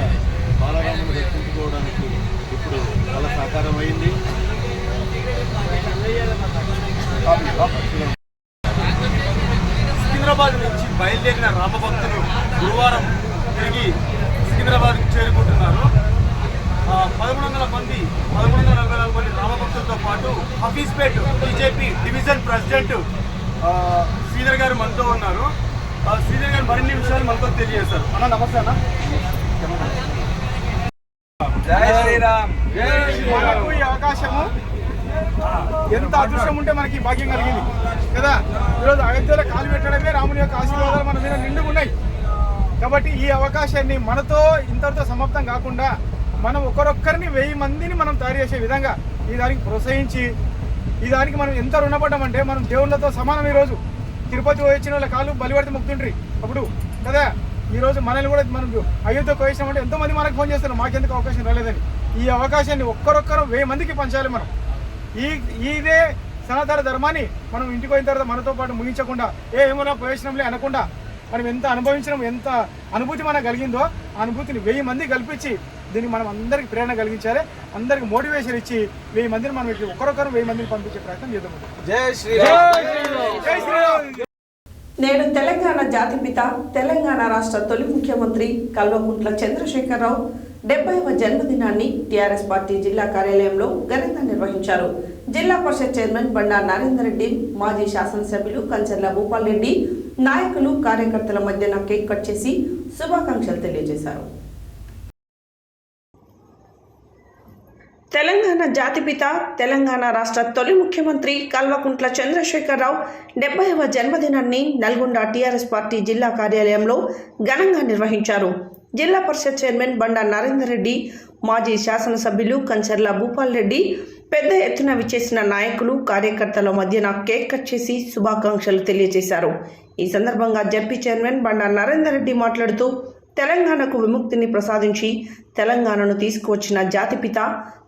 బాలరామును దర్శించుకోవడానికి ఇప్పుడు చాలా సాకారం అయింది. సికింద్రాబాద్ నుంచి బయలుదేరిన రామభక్తులు గురువారం తిరిగి సికింద్రాబాద్ చేరుకుంటున్నారు. 1144 మంది రామభక్తులతో పాటు Hafeezpet BJP division president Sridhar గారు మనతో ఉన్నారు. శ్రీధర్ గారు మరిన్ని విషయాలు మనతో తెలియజేస్తారు. అన్న నమస్తే అన్న. జై శ్రీరామ్. మనకు ఈ అవకాశము ఎంత అదృష్టం ఉంటే మనకి భాగ్యం కలిగింది కదా. ఈరోజు అయోధ్యలో కాలు పెట్టడమే రాముని యొక్క ఆశీర్వాదాలు మన మీద నిండుగా ఉన్నాయి. కాబట్టి ఈ అవకాశాన్ని మనతో ఇంతటితో సమాప్తం కాకుండా మనం ఒకరొక్కరిని 1000 మందిని మనం తయారు చేసే విధంగా ఈ దానికి ప్రోత్సహించి ఈ దానికి మనం ఎంత రుణపడ్డామంటే మనం దేవుళ్ళతో సమానం. ఈరోజు తిరుపతి వచ్చిన వాళ్ళ కాళ్ళు బలిపడితే ముక్తుండ్రి అప్పుడు కదా. ఈరోజు మనల్ని కూడా మనం అయోధ్యకు వేసినామంటే ఎంతోమంది మనకు ఫోన్ చేస్తున్నారు, మాకెందుకు అవకాశం రాలేదని. ఈ అవకాశాన్ని ఒక్కరొక్కరు 1000 మందికి పంచాలి మనం. ఇదే సనాతన ధర్మాన్ని మనం ఇంటికి పోయిన తర్వాత మనతో పాటు ముగించకుండా ఏమన్నా ప్రవేశనంలే అనకుండా మనం ఎంత అనుభవించడం, ఎంత అనుభూతి మనకు కలిగిందో ఆ అనుభూతిని 1000 మంది కల్పించి దీన్ని మనం అందరికి ప్రేరణ కలిగించాలి. అందరికి మోటివేషన్ ఇచ్చి 1000 మందిని మనం ఒకరొకరు 1000 మందిని పంపించే ప్రయత్నం చేద్దాం. జై శ్రీరామ్. జై శ్రీరామ్. నేడు తెలంగాణ జాతిపిత, తెలంగాణ రాష్ట్ర తొలి ముఖ్యమంత్రి కల్వకుంట్ల చంద్రశేఖరరావు 70వ జన్మదినాన్ని టీఆర్ఎస్ పార్టీ జిల్లా కార్యాలయంలో ఘనంగా నిర్వహించారు. జిల్లా పరిషత్ చైర్మన్ బండా నరేందర్ రెడ్డి, మాజీ శాసనసభ్యులు కంచర్ల భూపాల్ రెడ్డి, నాయకులు కార్యకర్తల మధ్యన కేక్ కట్ చేసి శుభాకాంక్షలు తెలియజేశారు. తెలంగాణ జాతిపిత, తెలంగాణ రాష్ట్ర తొలి ముఖ్యమంత్రి కల్వకుంట్ల చంద్రశేఖరరావు 70వ జన్మదినాన్ని నల్గొండ టీఆర్ఎస్ పార్టీ జిల్లా కార్యాలయంలో ఘనంగా నిర్వహించారు. జిల్లా పరిషత్ చైర్మన్ బండా నరేందర్ రెడ్డి, మాజీ శాసనసభ్యులు కంచర్ల భూపాల్ రెడ్డి పెద్ద ఎత్తున విచ్చేసిన నాయకులు కార్యకర్తల మధ్యన కేక్ కట్ చేసి శుభాకాంక్షలు తెలియజేశారు. ఈ సందర్భంగా జడ్పీ చైర్మన్ బండా నరేందర్ రెడ్డి మాట్లాడుతూ తెలంగాణకు విముక్తిని ప్రసాదించి తెలంగాణను తీసుకువచ్చిన జాతిపిత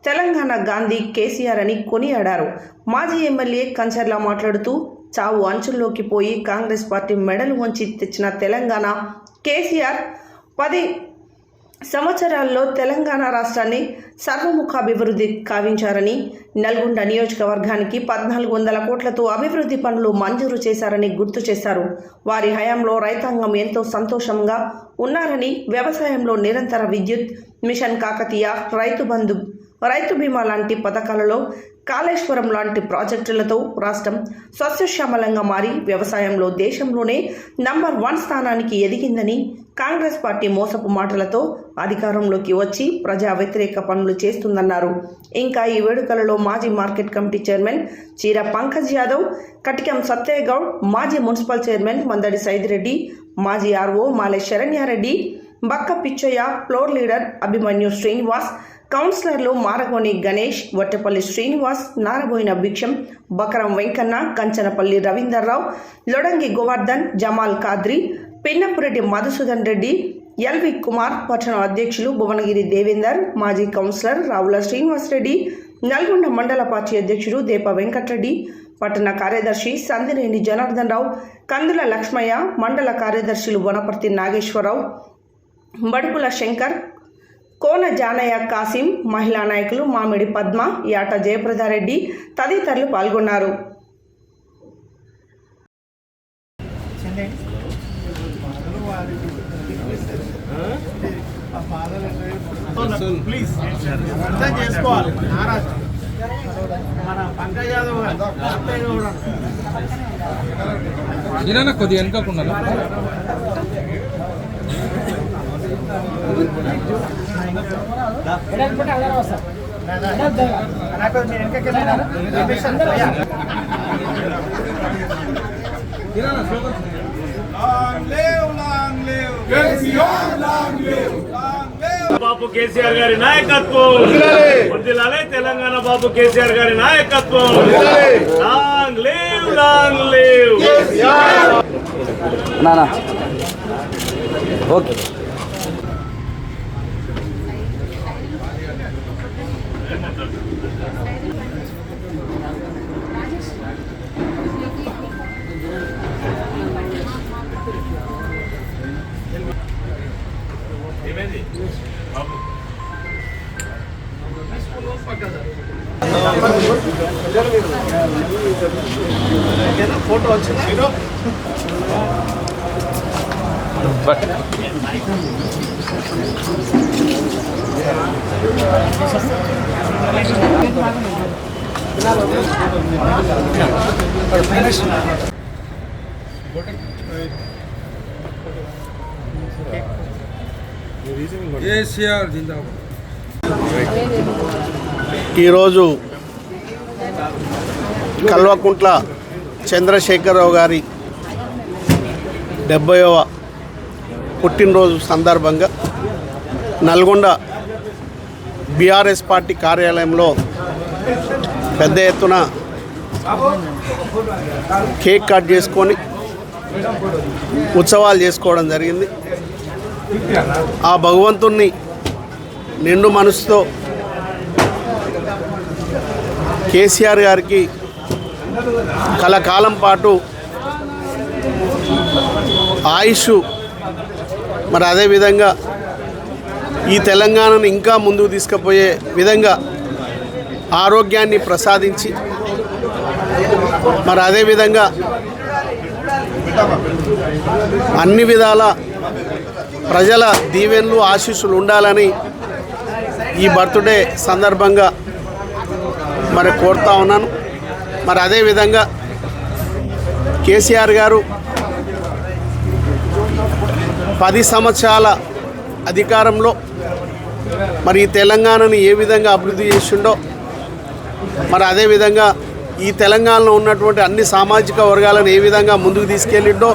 తెలంగాణ గాంధీ కేసీఆర్ అని కొనియాడారు. మాజీ ఎమ్మెల్యే కంచర్ల మాట్లాడుతూ చావు అంచుల్లోకి పోయి కాంగ్రెస్ పార్టీ మెడలు వంచి తెచ్చిన తెలంగాణ కేసీఆర్ 10 సంవత్సరాల్లో తెలంగాణ రాష్ట్రాన్ని సర్వముఖాభివృద్ధి కావించారని, నల్గొండ నియోజకవర్గానికి 1400 కోట్లతో అభివృద్ధి పనులు మంజూరు చేశారని గుర్తు చేశారు. వారి హయాంలో రైతాంగం ఎంతో సంతోషంగా ఉన్నారని, వ్యవసాయంలో నిరంతర విద్యుత్ మిషన్ కాకతీయ, రైతు బంధు, రైతు బీమా లాంటి పథకాలలో, కాళేశ్వరం లాంటి ప్రాజెక్టులతో రాష్ట్రం సస్యశ్యామలంగా మారి వ్యవసాయంలో దేశంలోనే నంబర్ 1 స్థానానికి ఎదిగిందని, కాంగ్రెస్ పార్టీ మోసపు మాటలతో అధికారంలోకి వచ్చి ప్రజా వ్యతిరేక పనులు చేస్తుందన్నారు. ఇంకా ఈ వేడుకలలో మాజీ మార్కెట్ కమిటీ చైర్మన్ చీర పంకజ్ యాదవ్, కటికం సత్యగౌడ్, మాజీ మున్సిపల్ చైర్మన్ మందడి సైదిరెడ్డి, మాజీ ఆర్ఓ మాలే శరణ్యారెడ్డి, బక్క పిచ్చయ్య, ఫ్లోర్ లీడర్ అభిమన్యు శ్రీనివాస్, కౌన్సిలర్లు మారగోని గణేష్, వట్టపల్లి శ్రీనివాస్, నారబోయిన భిక్షం, బకరం వెంకన్న, కంచనపల్లి రవీందర్రావు, లొడంగి గోవర్ధన్, జమాల్ ఖాద్రి, పిన్నపురెడ్డి మధుసూదన్ రెడ్డి, ఎల్వి కుమార్, పట్టణ అధ్యక్షులు భువనగిరి దేవేందర్, మాజీ కౌన్సిలర్ రావుల శ్రీనివాస్ రెడ్డి, నల్గొండ మండల పార్టీ అధ్యక్షుడు దేప వెంకటరెడ్డి, పట్టణ కార్యదర్శి సందినేని జనార్దన్ రావు, కందుల లక్ష్మయ్య, మండల కార్యదర్శులు వనపర్తి నాగేశ్వరరావు, బడుపుల శంకర్, కోన జానయ్య కాసిం, మహిళా నాయకులు మామిడి పద్మ, యాట జయప్రదారెడ్డి తదితరులు పాల్గొన్నారు. ప్లీజ్ అర్థం చేసుకోవాలి. మన పంకజ్ యాదవ్ గారు కొద్దిగా వెనుకకుండా బాబు కేసీఆర్ గారి నాయకత్వం వర్ధిల్లాలి. తెలంగాణ బాబు కేసీఆర్ గారి నాయకత్వం. Long live, long live. Okay. Photo వచ్చింది. ఈరోజు కల్వకుంట్ల చంద్రశేఖరరావు గారి 70వ పుట్టినరోజు సందర్భంగా నల్గొండ బీఆర్ఎస్ పార్టీ కార్యాలయంలో పెద్ద ఎత్తున కేక్ కట్ చేసుకొని ఉత్సవాలు చేసుకోవడం జరిగింది. ఆ భగవంతుణ్ణి నిండు మనసుతో కేసీఆర్ గారికి కలకాలం పాటు ఆయుష్, మరి అదేవిధంగా ఈ తెలంగాణను ఇంకా ముందుకు తీసుకుపోయే విధంగా ఆరోగ్యాన్ని ప్రసాదించి, మరి అదేవిధంగా అన్ని విధాల ప్రజల దీవెనలు ఆశీస్సులు ఉండాలని ఈ బర్త్డే సందర్భంగా మరి కోరుతా ఉన్నాను. మరి అదేవిధంగా కేసీఆర్ గారు 10 సంవత్సరాల అధికారంలో మరి ఈ తెలంగాణను ఏ విధంగా అభివృద్ధి చేసిండో, మరి అదేవిధంగా ఈ తెలంగాణలో ఉన్నటువంటి అన్ని సామాజిక వర్గాలను ఏ విధంగా ముందుకు తీసుకెళ్ళిండో,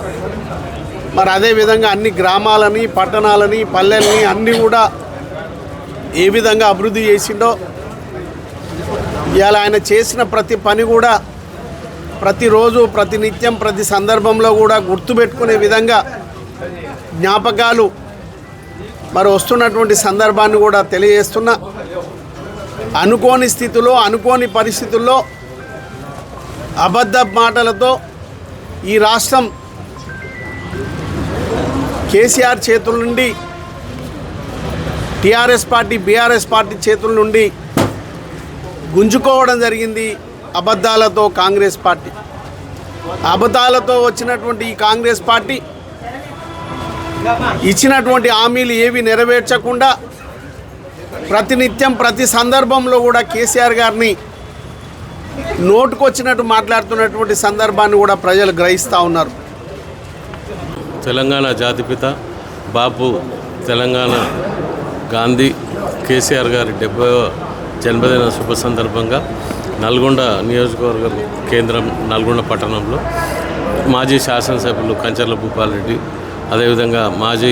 మరి అదేవిధంగా అన్ని గ్రామాలని, పట్టణాలని, పల్లెల్ని అన్నీ కూడా ఏ విధంగా అభివృద్ధి చేసిండో, ఇవాళ ఆయన చేసిన ప్రతి పని కూడా ప్రతిరోజు, ప్రతినిత్యం, ప్రతి సందర్భంలో కూడా గుర్తుపెట్టుకునే విధంగా జ్ఞాపకాలు మరి వస్తున్నటువంటి సందర్భాన్ని కూడా తెలియజేస్తున్నా. అనుకోని స్థితిలో, అనుకోని పరిస్థితుల్లో అబద్ధ మాటలతో ఈ రాష్ట్రం కేసీఆర్ చేతుల నుండి, టీఆర్ఎస్ పార్టీ, బీఆర్ఎస్ పార్టీ చేతుల నుండి గుంజుకోవడం జరిగింది. అబద్ధాలతో కాంగ్రెస్ పార్టీ, అబద్ధాలతో వచ్చినటువంటి ఈ కాంగ్రెస్ పార్టీ ఇచ్చినటువంటి హామీలు ఏవి నెరవేర్చకుండా ప్రతినిత్యం, ప్రతి సందర్భంలో కూడా కేసీఆర్ గారిని నోటుకొచ్చినట్టు మాట్లాడుతున్నటువంటి సందర్భాన్ని కూడా ప్రజలు గ్రహిస్తూ ఉన్నారు. తెలంగాణ జాతిపిత బాపు తెలంగాణ గాంధీ కేసీఆర్ గారి 70వ జన్మదిన శుభ సందర్భంగా నల్గొండ నియోజకవర్గ కేంద్రం నల్గొండ పట్టణంలో మాజీ శాసనసభ్యులు కంచర్ల భూపాల్ రెడ్డి, అదేవిధంగా మాజీ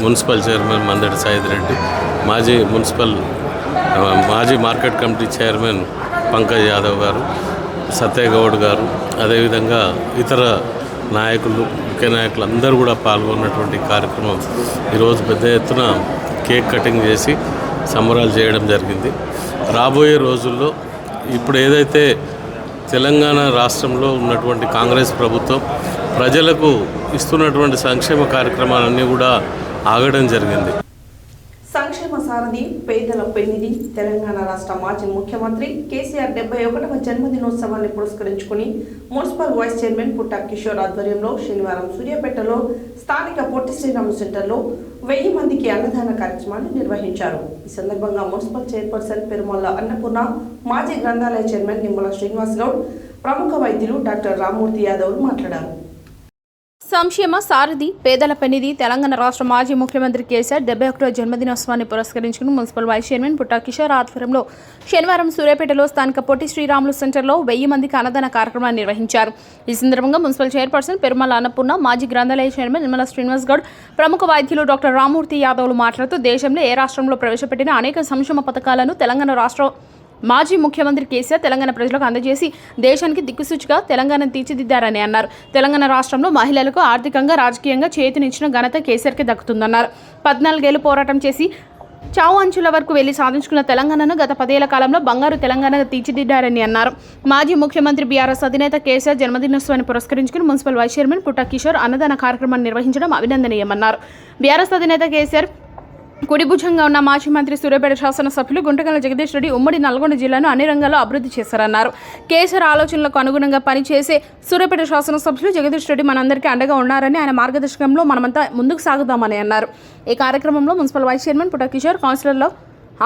మున్సిపల్ చైర్మన్ మందడి సైద్ రెడ్డి, మాజీ market committee chairman Pankaj Yadav గారు, సత్యగౌడ్ గారు, అదేవిధంగా ఇతర నాయకులు, ముఖ్య నాయకులు అందరూ కూడా పాల్గొన్నటువంటి కార్యక్రమం ఈరోజు పెద్ద ఎత్తున కేక్ కటింగ్ చేసి సంబరాలు చేయడం జరిగింది. రాబోయే రోజుల్లో ఇప్పుడు ఏదైతే తెలంగాణ రాష్ట్రంలో ఉన్నటువంటి కాంగ్రెస్ ప్రభుత్వం ప్రజలకు ఇస్తున్నటువంటి సంక్షేమ కార్యక్రమాలన్నీ కూడా ఆగడం జరిగింది. సంక్షేమ సారథి, పేదల పెన్నిధి, తెలంగాణ రాష్ట్ర మాజీ ముఖ్యమంత్రి కేసీఆర్ 71వ జన్మదినోత్సవాన్ని పురస్కరించుకుని మున్సిపల్ వైస్ చైర్మన్ పుట్టా కిషోర్ ఆధ్వర్యంలో శనివారం సూర్యాపేటలో స్థానిక పొట్టి శ్రీరాములు సెంటర్లో 1000 మందికి అన్నదాన కార్యక్రమాన్ని నిర్వహించారు. ఈ సందర్భంగా మున్సిపల్ చైర్పర్సన్ పెరుమల్ల అన్నపూర్ణ, మాజీ గ్రంథాలయ చైర్మన్ నిమ్మల శ్రీనివాస్ గౌడ్, ప్రముఖ వైద్యులు డాక్టర్ రామ్మూర్తి యాదవ్ మాట్లాడారు. సంక్షేమ సారథి, పేదల పెన్నిధి, తెలంగాణ రాష్ట్ర మాజీ ముఖ్యమంత్రి కేసీఆర్ 71వ జన్మదినోత్సవాన్ని పురస్కరించుకుని మున్సిపల్ వైస్ చైర్మన్ పుట్టా కిషోర్ ఆధ్వర్యంలో శనివారం సూర్యాపేటలో స్థానిక పొట్టి శ్రీరాములు సెంటర్లో 1000 మందికి అన్నదాన కార్యక్రమాన్ని నిర్వహించారు. ఈ సందర్భంగా మున్సిపల్ చైర్పర్సన్ పెరుమల అన్నపూర్ణ, మాజీ గ్రంథాలయ చైర్మన్ నిమ్మల శ్రీనివాస్ గౌడ్, ప్రముఖ వైద్యులు డాక్టర్ రామ్మూర్తి యాదవ్లు మాట్లాడుతూ దేశంలో ఏ రాష్ట్రంలో ప్రవేశపెట్టిన అనేక సంక్షేమ పథకాలను తెలంగాణ రాష్ట్ర మాజీ ముఖ్యమంత్రి కేసీఆర్ తెలంగాణ ప్రజలకు అందజేసి దేశానికి దిక్కుసూచిగా తెలంగాణను తీర్చిదిద్దారని అన్నారు. తెలంగాణ రాష్ట్రంలో మహిళలకు ఆర్థికంగా, రాజకీయంగా చేతినిచ్చిన ఘనత కేసీఆర్కి దక్కుతుందన్నారు. 14 ఏళ్లు పోరాటం చేసి చావు అంచుల వరకు వెళ్లి సాధించుకున్న తెలంగాణను గత 10 ఏళ్ల కాలంలో బంగారు తెలంగాణగా తీర్చిదిద్దారని అన్నారు. మాజీ ముఖ్యమంత్రి బీఆర్ఎస్ అధినేత కేసీఆర్ జన్మదినోత్సవాన్ని పురస్కరించుకుని మున్సిపల్ వైస్ చైర్మన్ పుట్టా కిషోర్ అన్నదాన కార్యక్రమాన్ని నిర్వహించడం అభినందనీయమన్నారు. బీఆర్ఎస్ అధినేత కేసీఆర్ కుడిభుజంగా ఉన్న మాజీ మంత్రి సూర్యాపేట శాసనసభ్యులు గుంటకల్ల జగదీష్ రెడ్డి ఉమ్మడి నల్గొండ జిల్లాను అన్ని రంగాల్లో అభివృద్ధి చేశారన్నారు. కేసీఆర్ ఆలోచనలకు అనుగుణంగా పనిచేసే సూర్యాపేట శాసనసభ్యులు జగదీష్ రెడ్డి మనందరికీ అండగా ఉన్నారని, ఆయన మార్గదర్శకంలో మనమంతా ముందుకు సాగుదామని అన్నారు. ఈ కార్యక్రమంలో మున్సిపల్ వైస్ చైర్మన్ పుట్టా కిషోర్, కౌన్సిలర్లో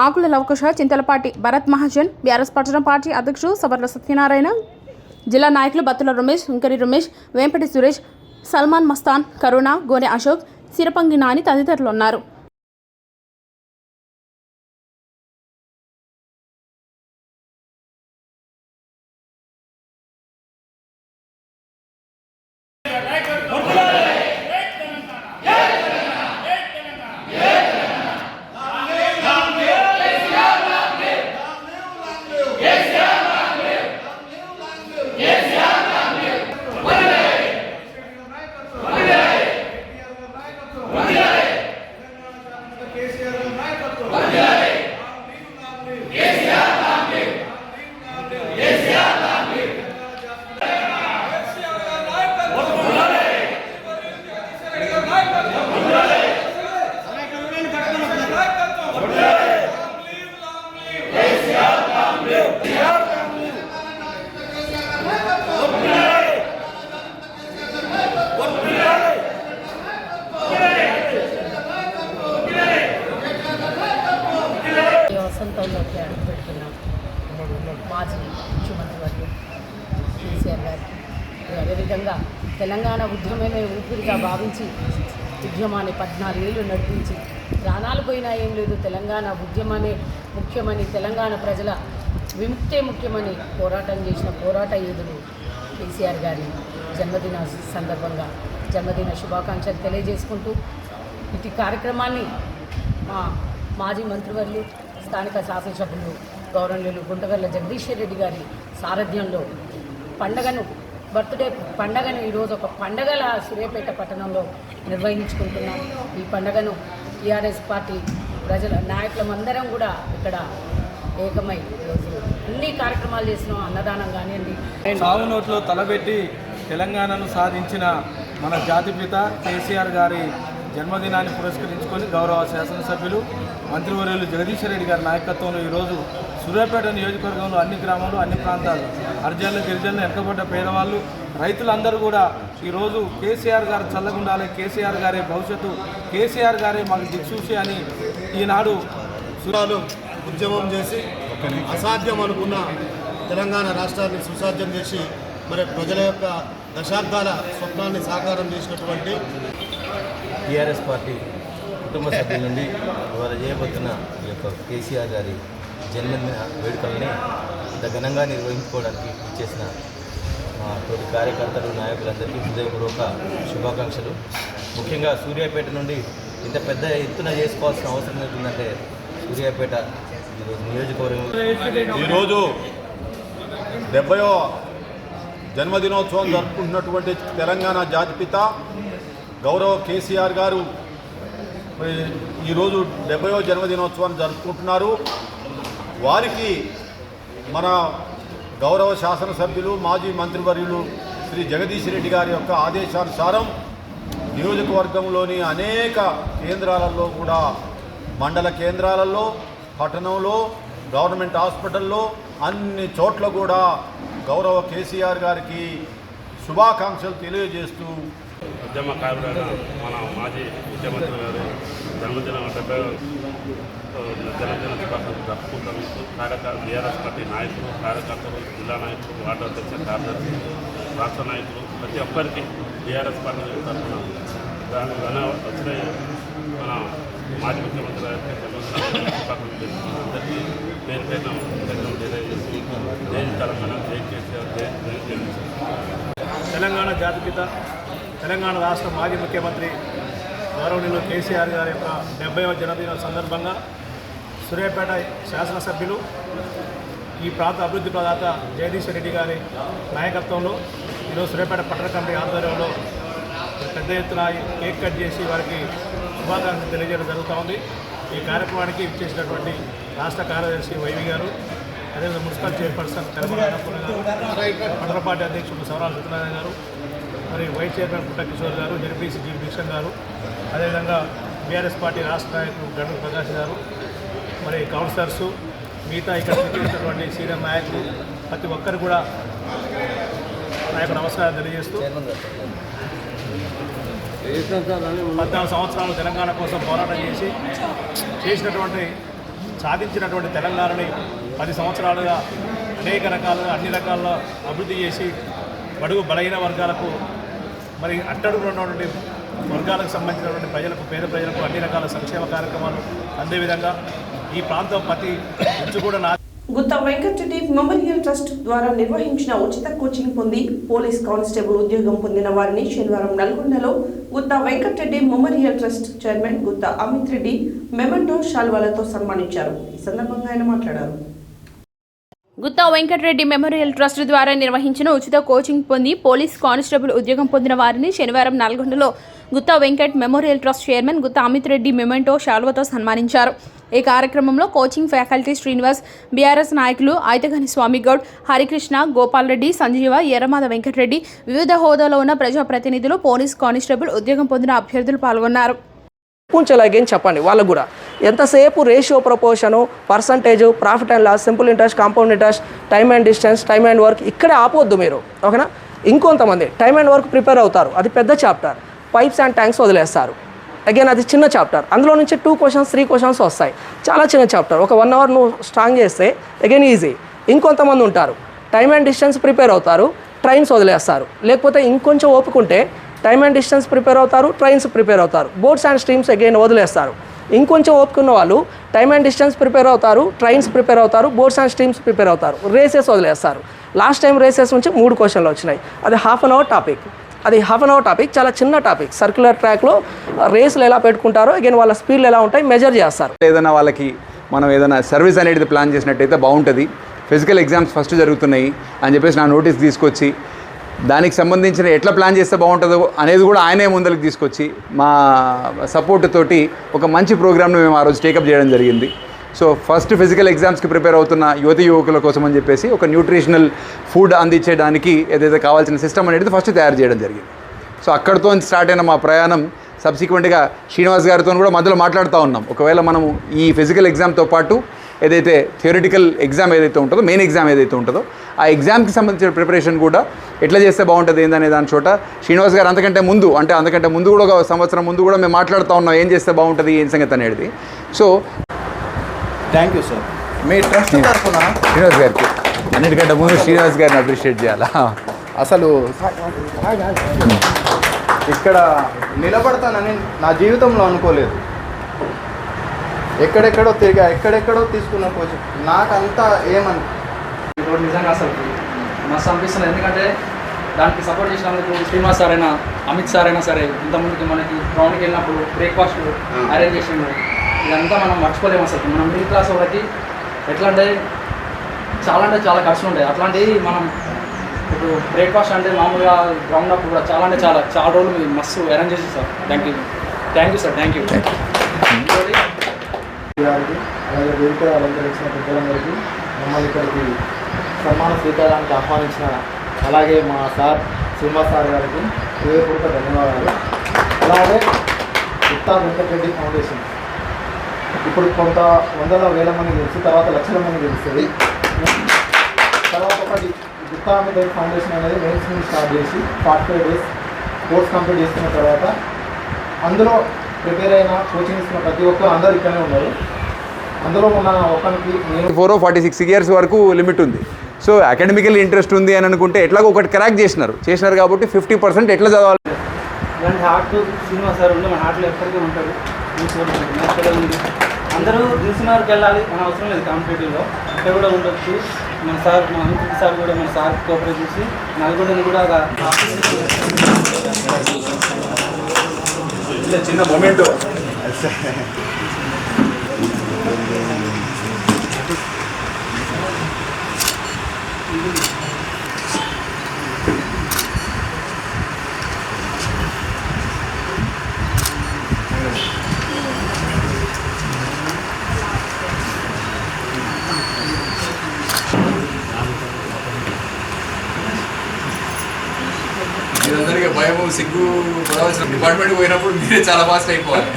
ఆకుల లవకుశ, చింతలపాటి భరత్ మహాజన్, బీఆర్ఎస్ పట్టణ పార్టీ అధ్యక్షుడు సబర్ల సత్యనారాయణ, జిల్లా నాయకులు బత్తుల రమేష్, వెంకరి రమేష్, వేంపటి సురేష్, సల్మాన్ మస్తాన్, కరుణ, గోనె అశోక్, సిరపంగి నాని తదితరులు ఉన్నారు. గారికి. అదేవిధంగా తెలంగాణ ఉద్యమమే ఊపిరిగా భావించి ఉద్యమాన్ని 14 ఏళ్ళు నడిపించి ప్రాణాలు పోయినా ఏం లేదు, తెలంగాణ ఉద్యమమే ముఖ్యమని, తెలంగాణ ప్రజల విముక్తే ముఖ్యమని పోరాటం చేసిన పోరాట యోధుడు కేసీఆర్ గారి జన్మదిన సందర్భంగా జన్మదిన శుభాకాంక్షలు తెలియజేసుకుంటూ ఇటు కార్యక్రమాన్ని మా మాజీ మంత్రివర్యులు స్థానిక శాసనసభ్యులు గౌరవనీయులు గుంటగల్ల జగదీశ్వర్ రెడ్డి గారి సారథ్యంలో బర్త్డే పండగను ఈరోజు ఒక పండగల సూర్యాపేట పట్టణంలో నిర్వహించుకుంటున్నాం. ఈ పండగను టీఆర్ఎస్ పార్టీ ప్రజల నాయకులమందరం కూడా ఇక్కడ ఏకమై ఈరోజు అన్ని కార్యక్రమాలు చేసినాం. అన్నదానం కానివ్వండి, సాగు నోట్లో తలబెట్టి తెలంగాణను సాధించిన మన జాతిపిత కేసీఆర్ గారి జన్మదినాన్ని పురస్కరించుకొని గౌరవ శాసనసభ్యులు మంత్రివర్యులు జగదీశ్వర్ రెడ్డి గారి నాయకత్వంలో ఈరోజు సూర్యాపేట నియోజకవర్గంలో అన్ని గ్రామాలు, అన్ని ప్రాంతాలు, హరిజనులు, గిరిజనులు, వెనుకబడ్డ పేదవాళ్ళు, రైతులందరూ కూడా ఈరోజు కేసీఆర్ గారు చల్లగుండాలి, కేసీఆర్ గారే భవిష్యత్తు, కేసీఆర్ గారే మాకు దిక్సూచి అని ఈనాడు ఉద్యమం చేసి అసాధ్యం అనుకున్న తెలంగాణ రాష్ట్రాన్ని సుసాధ్యం చేసి మరి ప్రజల యొక్క దశాబ్దాల స్వప్నాన్ని సాకారం చేసినటువంటి టీఆర్ఎస్ పార్టీ కుటుంబ సభ్యుల నుండి ఇవాళ చేయబోతున్న ఈ యొక్క కేసీఆర్ గారి జన్మదిన వేడుకల్ని ఇంత ఘనంగా నిర్వహించుకోవడానికి ఇచ్చేసిన మా తోటి కార్యకర్తలు, నాయకులందరికీ హృదయపూర్వక శుభాకాంక్షలు. ముఖ్యంగా సూర్యాపేట నుండి ఇంత పెద్ద ఎత్తున చేసుకోవాల్సిన అవసరం ఏంటంటే సూర్యాపేట ఈరోజు నియోజకవర్గం ఈరోజు 70వ జన్మదినోత్సవం జరుపుకుంటున్నటువంటి తెలంగాణ జాతిపిత గౌరవ కేసీఆర్ గారు ఈరోజు 70వ జన్మదినోత్సవాన్ని జరుపుకుంటున్నారు. వారికి మన గౌరవ శాసనసభ్యులు మాజీ మంత్రివర్యులు శ్రీ జగదీష్ రెడ్డి గారి యొక్క ఆదేశానుసారం నియోజకవర్గంలోని అనేక కేంద్రాలలో కూడా, మండల కేంద్రాలలో, పట్టణంలో, గవర్నమెంట్ హాస్పిటల్లో, అన్ని చోట్ల కూడా గౌరవ కేసీఆర్ గారికి శుభాకాంక్షలు తెలియజేస్తూ ఉద్యమకారుడైన మన మాజీ ముఖ్యమంత్రి గారు జన్మదిన 70వ జన్మదిన శుభాకాంక్షలు జరుపుకుంటారు. బీఆర్ఎస్ పార్టీ నాయకులు, కార్యకర్తలు, జిల్లా నాయకులు, వార్డు అధ్యక్ష కార్యదర్శి, రాష్ట్ర నాయకులు, ప్రతి ఒక్కరికి బీఆర్ఎస్ పార్టీ తరఫున దాని వచ్చిన మన మాజీ ముఖ్యమంత్రి గారికి శుభాకాంక్షలు తెలుసుకున్నాం. అందరికీ పేరు తెలియజేసి జై తెలంగాణ, జై కేసీఆర్, జై తెలంగాణ జాతిపిత, తెలంగాణ రాష్ట్ర మాజీ ముఖ్యమంత్రి గౌరవనీయులు కేసీఆర్ గారి యొక్క 70వ జన్మదిన సందర్భంగా సూర్యాపేట శాసనసభ్యులు, ఈ ప్రాంత అభివృద్ధి ప్రదాత జగదీశ్వర్ రెడ్డి గారి నాయకత్వంలో ఈరోజు సూర్యాపేట పట్టణ కమిటీ ఆధ్వర్యంలో పెద్ద ఎత్తున కేక్ కట్ చేసి వారికి శుభాకాంక్షలు తెలియజేయడం జరుగుతూ ఉంది. ఈ కార్యక్రమానికి ఇచ్చేసినటువంటి రాష్ట్ర కార్యదర్శి వైవి గారు, అదేవిధంగా మున్సిపల్ చైర్పర్సన్ తెలంగాణ మండల పార్టీ అధ్యక్షుడు సవరాల సత్యనారాయణ గారు, మరి వైస్ చైర్మన్ పుట్ట కిషోర్ గారు, జడ్పీసీ జీ భీషణ్ గారు, అదేవిధంగా బీఆర్ఎస్ పార్టీ రాష్ట్ర నాయకులు గండు ప్రకాష్ గారు, మరి కౌన్సిలర్సు, మిగతా ఇక్కడ చేసినటువంటి సీనియర్ నాయకులు, ప్రతి ఒక్కరు కూడా నా యొక్క నమస్కారం తెలియజేస్తూ 14 సంవత్సరాలు తెలంగాణ కోసం పోరాటం చేసినటువంటి సాధించినటువంటి తెలంగాణని 10 సంవత్సరాలుగా అనేక రకాలుగా అన్ని రకాల అభివృద్ధి చేసి బడుగు బలహీన వర్గాలకు, మరి అట్టడుగులో ఉన్నటువంటి వర్గాలకు సంబంధించినటువంటి ప్రజలకు, పేద ప్రజలకు అన్ని రకాల సంక్షేమ కార్యక్రమాలు అందేవిధంగా ఈ ప్రాంతం ప్రతి ఇంచు కూడా గుత్తా వెంకటరెడ్డి మెమోరియల్ ట్రస్ట్ ద్వారా నిర్వహించిన ఉచిత కోచింగ్ పొంది పోలీస్ కానిస్టేబుల్ ఉద్యోగం పొందిన వారిని శనివారం నల్గొండలో Gutha Venkatareddy memorial trust chairman Gutta Amit Reddy memento శాల్వాలతో సన్మానించారు. ఈ సందర్భంగా ఆయన మాట్లాడారు. గుత్తా వెంకటరెడ్డి మెమోరియల్ ట్రస్ట్ ద్వారా నిర్వహించిన ఉచిత కోచింగ్ పొంది పోలీస్ కానిస్టేబుల్ ఉద్యోగం పొందిన వారిని శనివారం నల్గొండలో Gutha Venkat memorial trust chairman Gutta Amit Reddy memento శాల్వతో సన్మానించారు. ఈ కార్యక్రమంలో కోచింగ్ ఫ్యాకల్టీ శ్రీనివాస్, బీఆర్ఎస్ నాయకులు ఐతగని స్వామిగౌడ్, హరికృష్ణ, గోపాల్ రెడ్డి, సంజీవ, ఎర్రమాద వెంకటరెడ్డి, వివిధ హోదాలో ఉన్న ప్రజాప్రతినిధులు, పోలీస్ కానిస్టేబుల్ ఉద్యోగం పొందిన అభ్యర్థులు పాల్గొన్నారు. పుంచలాగని చెప్పండి వాళ్ళకు కూడా ఎంతసేపు ratio proportion, percentage, profit and loss, simple interest, compound interest, time and distance, time and work ఇక్కడే ఆపొద్దు మీరు, ఓకేనా. ఇంకొంతమంది టైమ్ అండ్ వర్క్ ప్రిపేర్ అవుతారు, అది పెద్ద చాప్టర్. పైప్స్ అండ్ ట్యాంక్స్ వదిలేస్తారు, అగైన్ అది చిన్న చాప్టర్. అందులో నుంచి 2 క్వశ్చన్స్ 3 క్వశ్చన్స్ వస్తాయి, చాలా చిన్న చాప్టర్. ఒక 1 అవర్ నువ్వు స్ట్రాంగ్ చేస్తే అగైన్ ఈజీ. ఇంకొంతమంది ఉంటారు టైమ్ అండ్ డిస్టెన్స్ ప్రిపేర్ అవుతారు, ట్రైన్స్ వదిలేస్తారు. లేకపోతే ఇంకొంచెం ఓపుకుంటే టైమ్ అండ్ డిస్టెన్స్ ప్రిపేర్ అవుతారు, ట్రైన్స్ ప్రిపేర్ అవుతారు. బోర్డ్స్ అండ్ స్ట్రీమ్స్ అగైన్ వదిలేస్తారు. ఇంకొంచెం ఓపుకున్న వాళ్ళు టైమ్ అండ్ డిస్టెన్స్ ప్రిపేర్ అవుతారు, ట్రైన్స్ ప్రిపేర్ అవుతారు, బోర్డ్స్ అండ్ స్ట్రీమ్స్ ప్రిపేర్ అవుతారు. రేసెస్ వదిలేస్తారు. లాస్ట్ టైం రేసెస్ నుంచి 3 క్వశ్చన్లు వచ్చినాయి. అది హాఫ్ అన్ అవర్ టాపిక్, చాలా చిన్న టాపిక్. సర్క్యులర్ ట్రాక్లో రేసులు ఎలా పెట్టుకుంటారో అగైన్ వాళ్ళ స్పీడ్లు ఎలా ఉంటాయి మెజర్ చేస్తారు. ఏదైనా వాళ్ళకి మనం ఏదైనా సర్వీస్ అనేది ప్లాన్ చేసినట్టయితే బాగుంటుంది. ఫిజికల్ ఎగ్జామ్స్ ఫస్ట్ జరుగుతున్నాయి అని చెప్పేసి నా నోటీస్ తీసుకొచ్చి దానికి సంబంధించిన ఎట్లా ప్లాన్ చేస్తే బాగుంటుందో అనేది కూడా ఆయనే ముందరికి తీసుకొచ్చి మా సపోర్ట్ తోటి ఒక మంచి ప్రోగ్రామ్ను మేము ఆ రోజు టేకప్ చేయడం జరిగింది. సో ఫస్ట్ ఫిజికల్ ఎగ్జామ్స్కి ప్రిపేర్ అవుతున్న యువకుల కోసం అని చెప్పేసి ఒక న్యూట్రిషనల్ ఫుడ్ అందించడానికి ఏదైతే కావాల్సిన సిస్టమ్ అనేది ఫస్ట్ తయారు చేయడం జరిగింది. సో అక్కడితో స్టార్ట్ అయిన మా ప్రయాణం సబ్సిక్వెంట్గా శ్రీనివాస్ గారితో కూడా మధ్యలో మాట్లాడుతూ ఉన్నాం. ఒకవేళ మనము ఈ ఫిజికల్ ఎగ్జామ్తో పాటు ఏదైతే థియరిటికల్ ఎగ్జామ్ ఏదైతే ఉంటుందో, మెయిన్ ఎగ్జామ్ ఏదైతే ఉంటుందో ఆ ఎగ్జామ్కి సంబంధించిన ప్రిపరేషన్ కూడా ఎట్లా చేస్తే బాగుంటుంది ఏందనే దాని చోట శ్రీనివాస్ గారు అంతకంటే ముందు కూడా ఒక సంవత్సరం ముందు కూడా మేము మాట్లాడుతూ ఉన్నాం ఏం చేస్తే బాగుంటుంది ఏం సంగతి అనేది. So thank you sir. Me trust తరఫున శ్రీనివాస్ గారికి అన్నిటికంటే ముందు శ్రీనివాస్ గారిని అప్రిషియేట్ చేయాలా. అసలు ఇక్కడ నిలబడతానని నా జీవితంలో అనుకోలేదు. ఎక్కడెక్కడో తిరిగా, ఎక్కడెక్కడో తీసుకున్న కోచింగ్ నాకంతా ఇప్పుడు నిజంగా అసలు మస్తు అనిపిస్తుంది. ఎందుకంటే దానికి సపోర్ట్ చేసినందుకు శ్రీనివాస్ సార్ అయినా, అమిత్ సార్ అయినా సరే, ఇంతకుముందుకి మనకి గ్రౌండ్కి వెళ్ళినప్పుడు బ్రేక్ఫాస్ట్ అరేంజ్ చేసిండు. ఇదంతా మనం మర్చిపోలేము. అసలు మనం మిడిల్ క్లాస్ వాళ్ళకి ఎట్లా అంటే చాలా ఖర్చులు ఉంటాయి. అట్లాంటివి మనం ఇప్పుడు బ్రేక్ఫాస్ట్ అంటే మామూలుగా గ్రౌండ్ అప్పుడు కూడా చాలా రోజులు మీరు మస్తు అరేంజ్ చేసి sir. Thank you sir. Thank you గారికి, అలాగే వేదిక అలంకరించిన పెద్దలందరికీ, మమ్మల్ని ఇక్కడికి సన్మాన స్వీకారానికి ఆహ్వానించిన అలాగే మా సార్ శ్రీనివాస్ సార్ గారికి హృదయపూర్వక ధన్యవాదాలు. అలాగే గుత్తా వెంకటరెడ్డి ఫౌండేషన్ ఇప్పుడు కొంత వందల వేల మంది తెలుసు, తర్వాత లక్షల మంది తెలుస్తుంది. తర్వాత ఒకటి గుత్తా వెంకటరెడ్డి ఫౌండేషన్ అనేది మెయిన్స్ నుంచి స్టార్ట్ చేసి 45 days కోర్స్ కంప్లీట్ చేసుకున్న తర్వాత అందులో ప్రిపేర్ అయిన కోచింగ్ ఇస్తున్న ప్రతి ఒక్కరు అందరూ ఇక్కడనే ఉన్నారు. అందులో ఉన్న ఒకరికి 46 years వరకు లిమిట్ ఉంది. సో అకాడమికల్ ఇంట్రెస్ట్ ఉంది అని అనుకుంటే ఎట్లాగో ఒకటి క్రాక్ చేసినారు కాబట్టి 50% ఎట్లా చదవాలి. ఇలాంటి హార్ట్ శ్రీనివాస్ సార్ ఉంటే మన హార్ట్లో ఎప్పటికీ ఉంటాడు. అందరూ దిల్సిన వరకు వెళ్ళాలి మన అవసరం లేదు. కాంపిటేటివ్లో ఇక్కడ కూడా ఉండొచ్చు. మన సార్, మన అమిత్ సార్ కూడా మన సార్ కోఆపరేట్ చేసి నల్గొండని కూడా చిన్న మొమెంట్. మీరందరికీ భయము సిగ్గు పడవలసిన డిపార్ట్మెంట్కి పోయినప్పుడు మీరే చాలా ఫాస్ట్ అయిపోవాలి.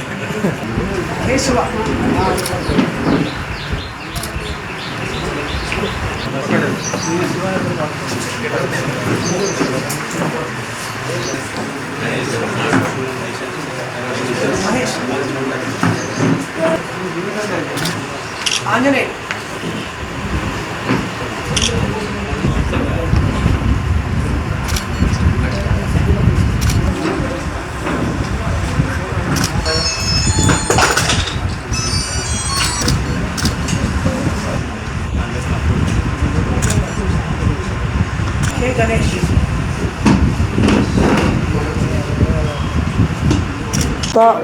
ఆంజనేయ గణేష్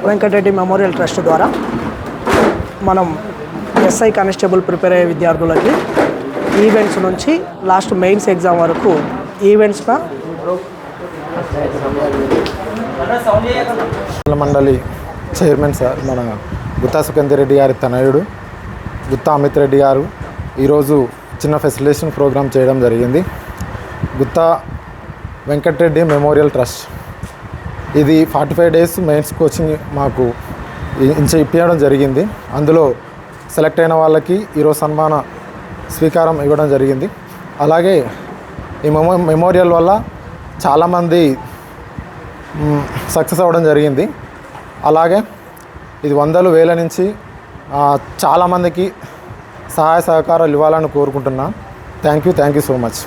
వెంకటరెడ్డి మెమోరియల్ ట్రస్ట్ ద్వారా మనం ఎస్ఐ కానిస్టేబుల్ ప్రిపేర్ అయ్యే విద్యార్థులకి ఈవెంట్స్ నుంచి లాస్ట్ మెయిన్స్ ఎగ్జామ్ వరకు ఈవెంట్స్న మండలి చైర్మన్ సార్ మన గుత్తా సుఖేందర్ రెడ్డి గారి తనయుడు గుత్తా అమిత్ రెడ్డి గారు ఈరోజు చిన్న ఫెసిలిటేషన్ ప్రోగ్రామ్ చేయడం జరిగింది. గుత్తా వెంకటరెడ్డి మెమోరియల్ ట్రస్ట్ ఇది 45 days మెయిన్స్ కోచింగ్ మాకు ఇప్పించడం జరిగింది. అందులో సెలెక్ట్ అయిన వాళ్ళకి ఈరోజు సన్మాన స్వీకారం ఇవ్వడం జరిగింది. అలాగే ఈ మెమోరియల్ వల్ల చాలామంది సక్సెస్ అవ్వడం జరిగింది. అలాగే ఇది వందలు వేల నుంచి చాలామందికి సహాయ సహకారాలు ఇవ్వాలని కోరుకుంటున్నాను. Thank you so much.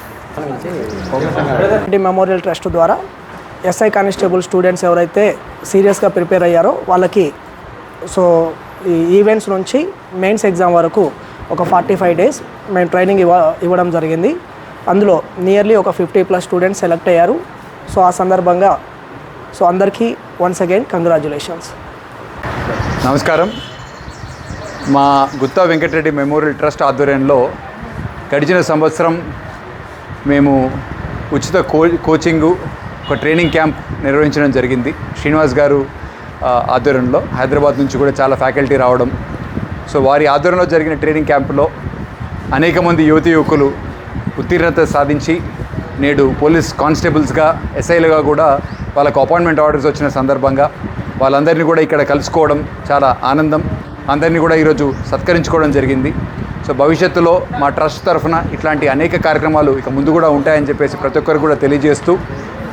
Memorial trust ద్వారా ఎస్ఐ కానిస్టేబుల్ స్టూడెంట్స్ ఎవరైతే సీరియస్గా ప్రిపేర్ అయ్యారో వాళ్ళకి సో ఈ ఈవెంట్స్ నుంచి మెయిన్స్ ఎగ్జామ్ వరకు ఒక 45 days మేము ట్రైనింగ్ ఇవ్వడం జరిగింది. అందులో నియర్లీ ఒక 50+ స్టూడెంట్స్ సెలెక్ట్ అయ్యారు. సో ఆ సందర్భంగా సో అందరికీ వన్స్ అగైన్ కంగ్రాచ్యులేషన్స్. నమస్కారం. మా గుత్తా వెంకటరెడ్డి మెమోరియల్ ట్రస్ట్ ఆధ్వర్యంలో గడిచిన సంవత్సరం మేము ఉచిత కోచింగు ఒక ట్రైనింగ్ క్యాంప్ నిర్వహించడం జరిగింది. శ్రీనివాస్ గారు ఆధ్వర్యంలో హైదరాబాద్ నుంచి కూడా చాలా ఫ్యాకల్టీ రావడం. సో వారి ఆధ్వర్యంలో జరిగిన ట్రైనింగ్ క్యాంపులో అనేక మంది యువకులు ఉత్తీర్ణత సాధించి నేడు పోలీస్ కానిస్టేబుల్స్గా ఎస్ఐలుగా కూడా వాళ్ళకు అపాయింట్మెంట్ ఆర్డర్స్ వచ్చిన సందర్భంగా వాళ్ళందరినీ కూడా ఇక్కడ కలుసుకోవడం చాలా ఆనందం. అందరినీ కూడా ఈరోజు సత్కరించుకోవడం జరిగింది. సో భవిష్యత్తులో మా ట్రస్ట్ తరఫున ఇట్లాంటి అనేక కార్యక్రమాలు ఇక ముందు కూడా ఉంటాయని చెప్పేసి ప్రతి ఒక్కరు కూడా తెలియజేస్తూ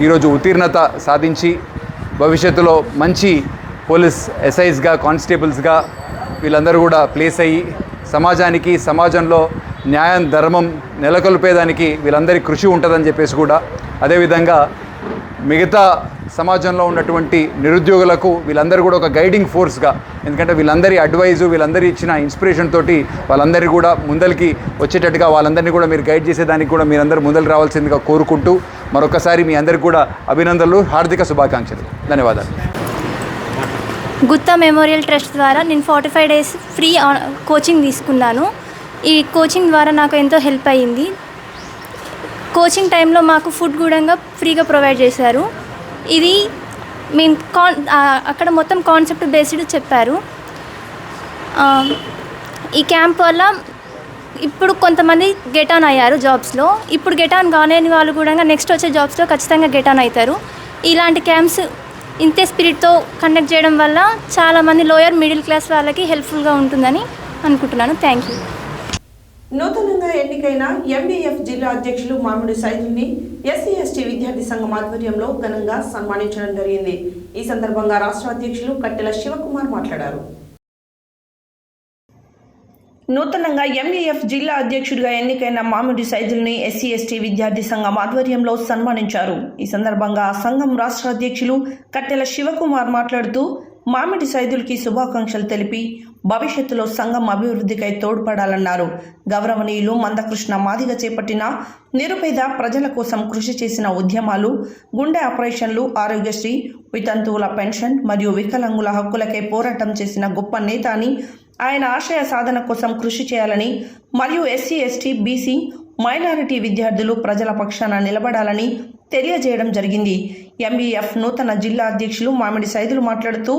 ఈరోజు ఉత్తీర్ణత సాధించి భవిష్యత్తులో మంచి పోలీస్ ఎస్ఐస్గా కానిస్టేబుల్స్గా వీళ్ళందరూ కూడా ప్లేస్ అయ్యి సమాజానికి సమాజంలో న్యాయం ధర్మం నెలకొల్పేదానికి వీళ్ళందరి కృషి ఉంటుందని చెప్పేసి కూడా అదేవిధంగా మిగతా సమాజంలో ఉన్నటువంటి నిరుద్యోగులకు వీళ్ళందరూ కూడా ఒక గైడింగ్ ఫోర్స్గా, ఎందుకంటే వీళ్ళందరి అడ్వైజు వీళ్ళందరి ఇచ్చిన ఇన్స్పిరేషన్ తోటి వాళ్ళందరినీ కూడా ముందరికి వచ్చేటట్టుగా వాళ్ళందరినీ కూడా మీరు గైడ్ చేసేదానికి కూడా మీరందరూ ముందరికి రావాల్సిందిగా కోరుకుంటూ మరొకసారి మీ అందరికీ కూడా అభినందనలు, హార్దిక శుభాకాంక్షలు. ధన్యవాదాలు. గుత్తా మెమోరియల్ ట్రస్ట్ ద్వారా నేను 45 days ఫ్రీ కోచింగ్ తీసుకున్నాను. ఈ కోచింగ్ ద్వారా నాకు ఎంతో హెల్ప్ అయ్యింది. కోచింగ్ టైంలో మాకు ఫుడ్ కూడా ఫ్రీగా ప్రొవైడ్ చేశారు. ఇది మేము అక్కడ మొత్తం కాన్సెప్ట్ బేస్డ్ చెప్పారు. ఈ క్యాంప్ వల్ల ఇప్పుడు కొంతమంది గెట్ ఆన్ అయ్యారు జాబ్స్లో. ఇప్పుడు గెట్ ఆన్ కాలేని వాళ్ళు కూడా నెక్స్ట్ వచ్చే జాబ్స్లో ఖచ్చితంగా గెట్ ఆన్ అవుతారు. ఇలాంటి క్యాంప్స్ ఇంతే స్పిరిట్తో కండక్ట్ చేయడం వల్ల చాలామంది లోయర్ మిడిల్ క్లాస్ వాళ్ళకి హెల్ప్ఫుల్గా ఉంటుందని అనుకుంటున్నాను. Thank you. నూతనంగా ఎన్నికైన ఎంబీఎఫ్ జిల్లా అధ్యక్షులు మామిడి సైదుల్ని ఎస్సీ/ఎస్టీ విద్యార్థి సంఘం ఆధ్వర్యంలో ఘనంగా సన్మానించడం జరిగింది. ఈ సందర్భంగా రాష్ట్ర అధ్యక్షులు కట్టెల శివకుమార్ మాట్లాడారు. నూతనంగా ఎంఈఎఫ్ జిల్లా అధ్యక్షుడిగా ఎన్నికైన మామిడి సైదుల్ని ఎస్సీ/ఎస్టీ విద్యార్థి సంఘం ఆధ్వర్యంలో సన్మానించారు. ఈ సందర్భంగా సంఘం రాష్ట్ర అధ్యక్షులు కట్టెల శివకుమార్ మాట్లాడుతూ మామిడి సైదుల్కి శుభాకాంక్షలు తెలిపి భవిష్యత్తులో సంఘం అభివృద్ధికై తోడ్పడాలన్నారు. గౌరవనీయులు మందకృష్ణ మాదిగ చేపట్టిన నిరుపేద ప్రజల కోసం కృషి చేసిన ఉద్యమాలు, గుండె ఆపరేషన్లు, ఆరోగ్యశ్రీ, వితంతువుల పెన్షన్ మరియు వికలాంగుల హక్కులకై పోరాటం చేసిన గొప్ప నేత అని, ఆయన ఆశయ సాధన కోసం కృషి చేయాలని మరియు ఎస్సీ/ఎస్టీ, బీసీ, మైనారిటీ విద్యార్థులు ప్రజల పక్షాన నిలబడాలని తెలియజేయడం జరిగింది. ఎంబీఎఫ్ నూతన జిల్లా అధ్యక్షులు మామిడి సైదులు మాట్లాడుతూ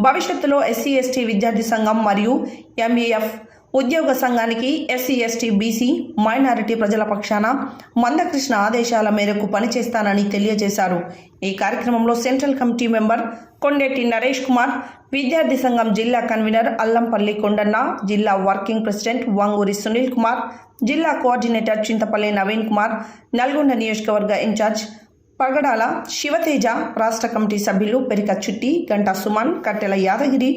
భవిష్యత్తులో ఎస్సీ/ఎస్టీ విద్యార్థి సంఘం మరియు ఎంబీఎఫ్ ఉద్యోగ సంఘానికి ఎస్సీ/ఎస్టీ, బీసీ, మైనారిటీ ప్రజల పక్షాన మందకృష్ణ ఆదేశాల మేరకు పనిచేస్తానని తెలియజేశారు. ఈ కార్యక్రమంలో central committee member Kondeti Naresh Kumar, విద్యార్థి సంఘం జిల్లా కన్వీనర్ అల్లంపల్లి కొండన్న, జిల్లా వర్కింగ్ ప్రెసిడెంట్ వంగూరి సునీల్ కుమార్, జిల్లా కోఆర్డినేటర్ చింతపల్లి నవీన్ కుమార్, నల్గొండ నియోజకవర్గ ఇన్ఛార్జ్ పగడాల శివతేజ, రాష్ట్ర కమిటీ సభ్యులు పెరిక చుట్టి, గంటా సుమన్, కట్టెల యాదగిరి,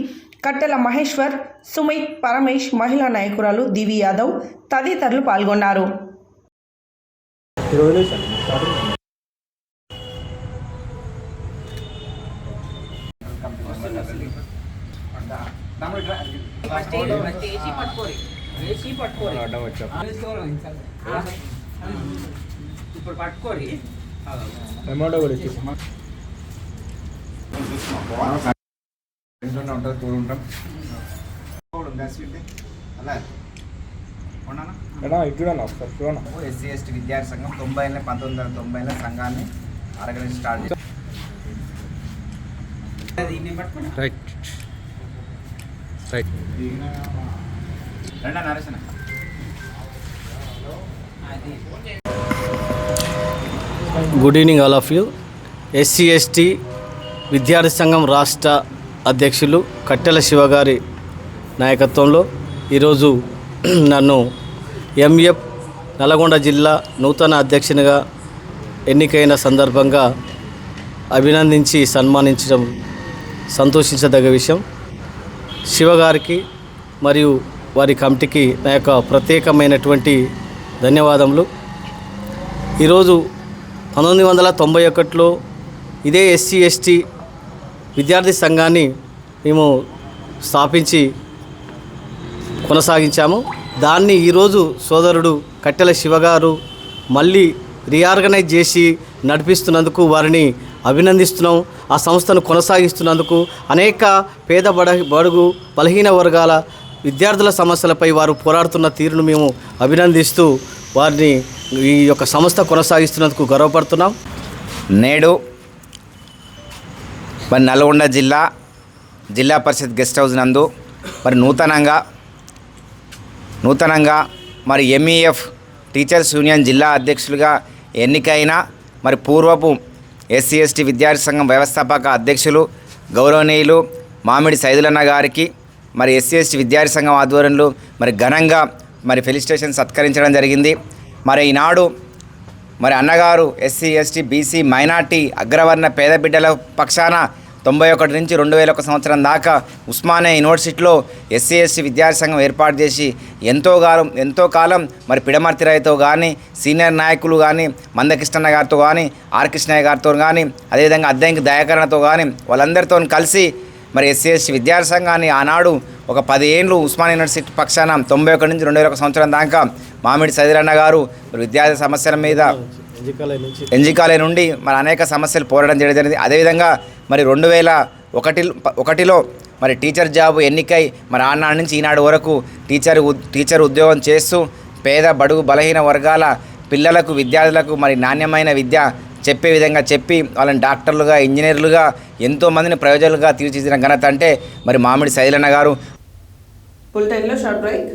కట్టెల మహేశ్వర్, సుమిత్, పరమేష్, మహిళా నాయకురాలు దివి యాదవ్ తదితరులు పాల్గొన్నారు. ఇప్పుడు పట్టుకోరి అమౌంట్ కూడా ఇచ్చేసి ఇంట్లోనే ఉంటుంది, తోడు ఉంటాం. ఎస్సీ/ఎస్టీ విద్యార్థి సంఘం 1990 సంఘాన్ని ఆర్గనైజ్ స్టార్ట్ చేశారు. Good evening all of you. ఎస్సీ/ఎస్టీ విద్యార్థి సంఘం రాష్ట్ర అధ్యక్షులు కట్టెల శివగారి నాయకత్వంలో ఈరోజు నన్ను ఎంఎఫ్ నల్గొండ జిల్లా నూతన అధ్యక్షునిగా ఎన్నికైన సందర్భంగా అభినందించి సన్మానించడం సంతోషించదగ్గ విషయం. శివగారికి మరియు వారి కమిటీకి నా యొక్క ప్రత్యేకమైనటువంటి ధన్యవాదములు. ఈరోజు 1991లో ఇదే ఎస్సీ ఎస్టీ విద్యార్థి సంఘాన్ని మేము స్థాపించి కొనసాగించాము. దాన్ని ఈరోజు సోదరుడు కట్టెల శివగారు మళ్ళీ రీఆర్గనైజ్ చేసి నడిపిస్తున్నందుకు వారిని అభినందిస్తున్నాం. ఆ సంస్థను కొనసాగిస్తున్నందుకు అనేక పేద బడుగు బలహీన వర్గాల విద్యార్థుల సమస్యలపై వారు పోరాడుతున్న తీరును మేము అభినందిస్తూ వారిని ఈ యొక్క సంస్థ కొనసాగిస్తున్నందుకు గర్వపడుతున్నాం. నేడు మరి నల్గొండ జిల్లా పరిషత్ గెస్ట్ హౌస్ నందు మరి నూతనంగా మరి ఎంఈఎఫ్ టీచర్స్ యూనియన్ జిల్లా అధ్యక్షులుగా ఎన్నికైన మరి పూర్వపు ఎస్సీ ఎస్టీ విద్యార్థి సంఘం వ్యవస్థాపక అధ్యక్షులు గౌరవనీయులు మామిడి సైదులన్న గారికి మరి ఎస్సీ ఎస్టీ విద్యార్థి సంఘం ఆధ్వర్యంలో మరి ఘనంగా మరి ఫెలిసిటేషన్ సత్కరించడం జరిగింది. మరి ఈనాడు మరి అన్నగారు ఎస్సీ ఎస్టీ బీసీ మైనార్టీ అగ్రవర్ణ పేద బిడ్డల పక్షాన 91 నుంచి 2001 సంవత్సరం దాకా ఉస్మానియా యూనివర్సిటీలో ఎస్సీ ఎస్టీ విద్యార్థి సంఘం ఏర్పాటు చేసి ఎంతో కాలం మరి పిడమర్తి రాయ్తో కానీ సీనియర్ నాయకులు కానీ మందకృష్ణన్న గారితో కానీ ఆర్ కృష్ణయ్య గారితో కానీ అదేవిధంగా అద్దంకి దయాకరణతో కానీ వాళ్ళందరితో కలిసి మరి ఎస్సీ ఎస్టీ విద్యార్థి సంఘాన్ని ఆనాడు ఒక 10 ఏళ్ళు ఉస్మానియా యూనివర్సిటీ పక్షాన 91 నుంచి 2001 సంవత్సరం దాకా మామిడి సైదులన్న గారు విద్యార్థి సమస్యల మీద ఎన్జికాలే నుండి మరి అనేక సమస్యలు పోరాటం చేయడం జరిగింది. అదేవిధంగా మరి 2001లో మరి టీచర్ జాబు ఎన్నికై మరి ఆనాడు నుంచి ఈనాడు వరకు టీచర్ ఉద్యోగం చేస్తూ పేద బడుగు బలహీన వర్గాల పిల్లలకు విద్యార్థులకు మరి నాణ్యమైన విద్య చెప్పే విధంగా చెప్పి వాళ్ళని డాక్టర్లుగా ఇంజనీర్లుగా ఎంతోమందిని ప్రయోజకులుగా తీర్చిదిద్దిన ఘనత అంటే మరి మామిడి సైదులన్న గారు. బులెటిన్లో short break.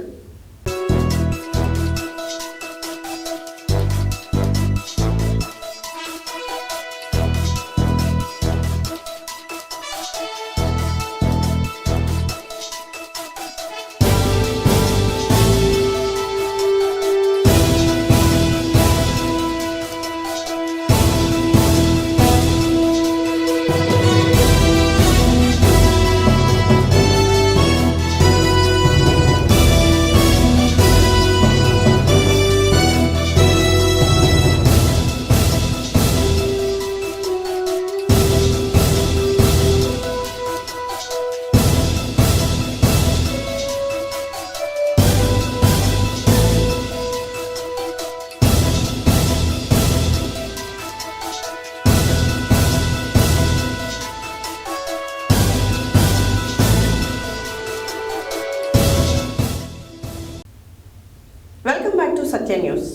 Welcome back to Satya news.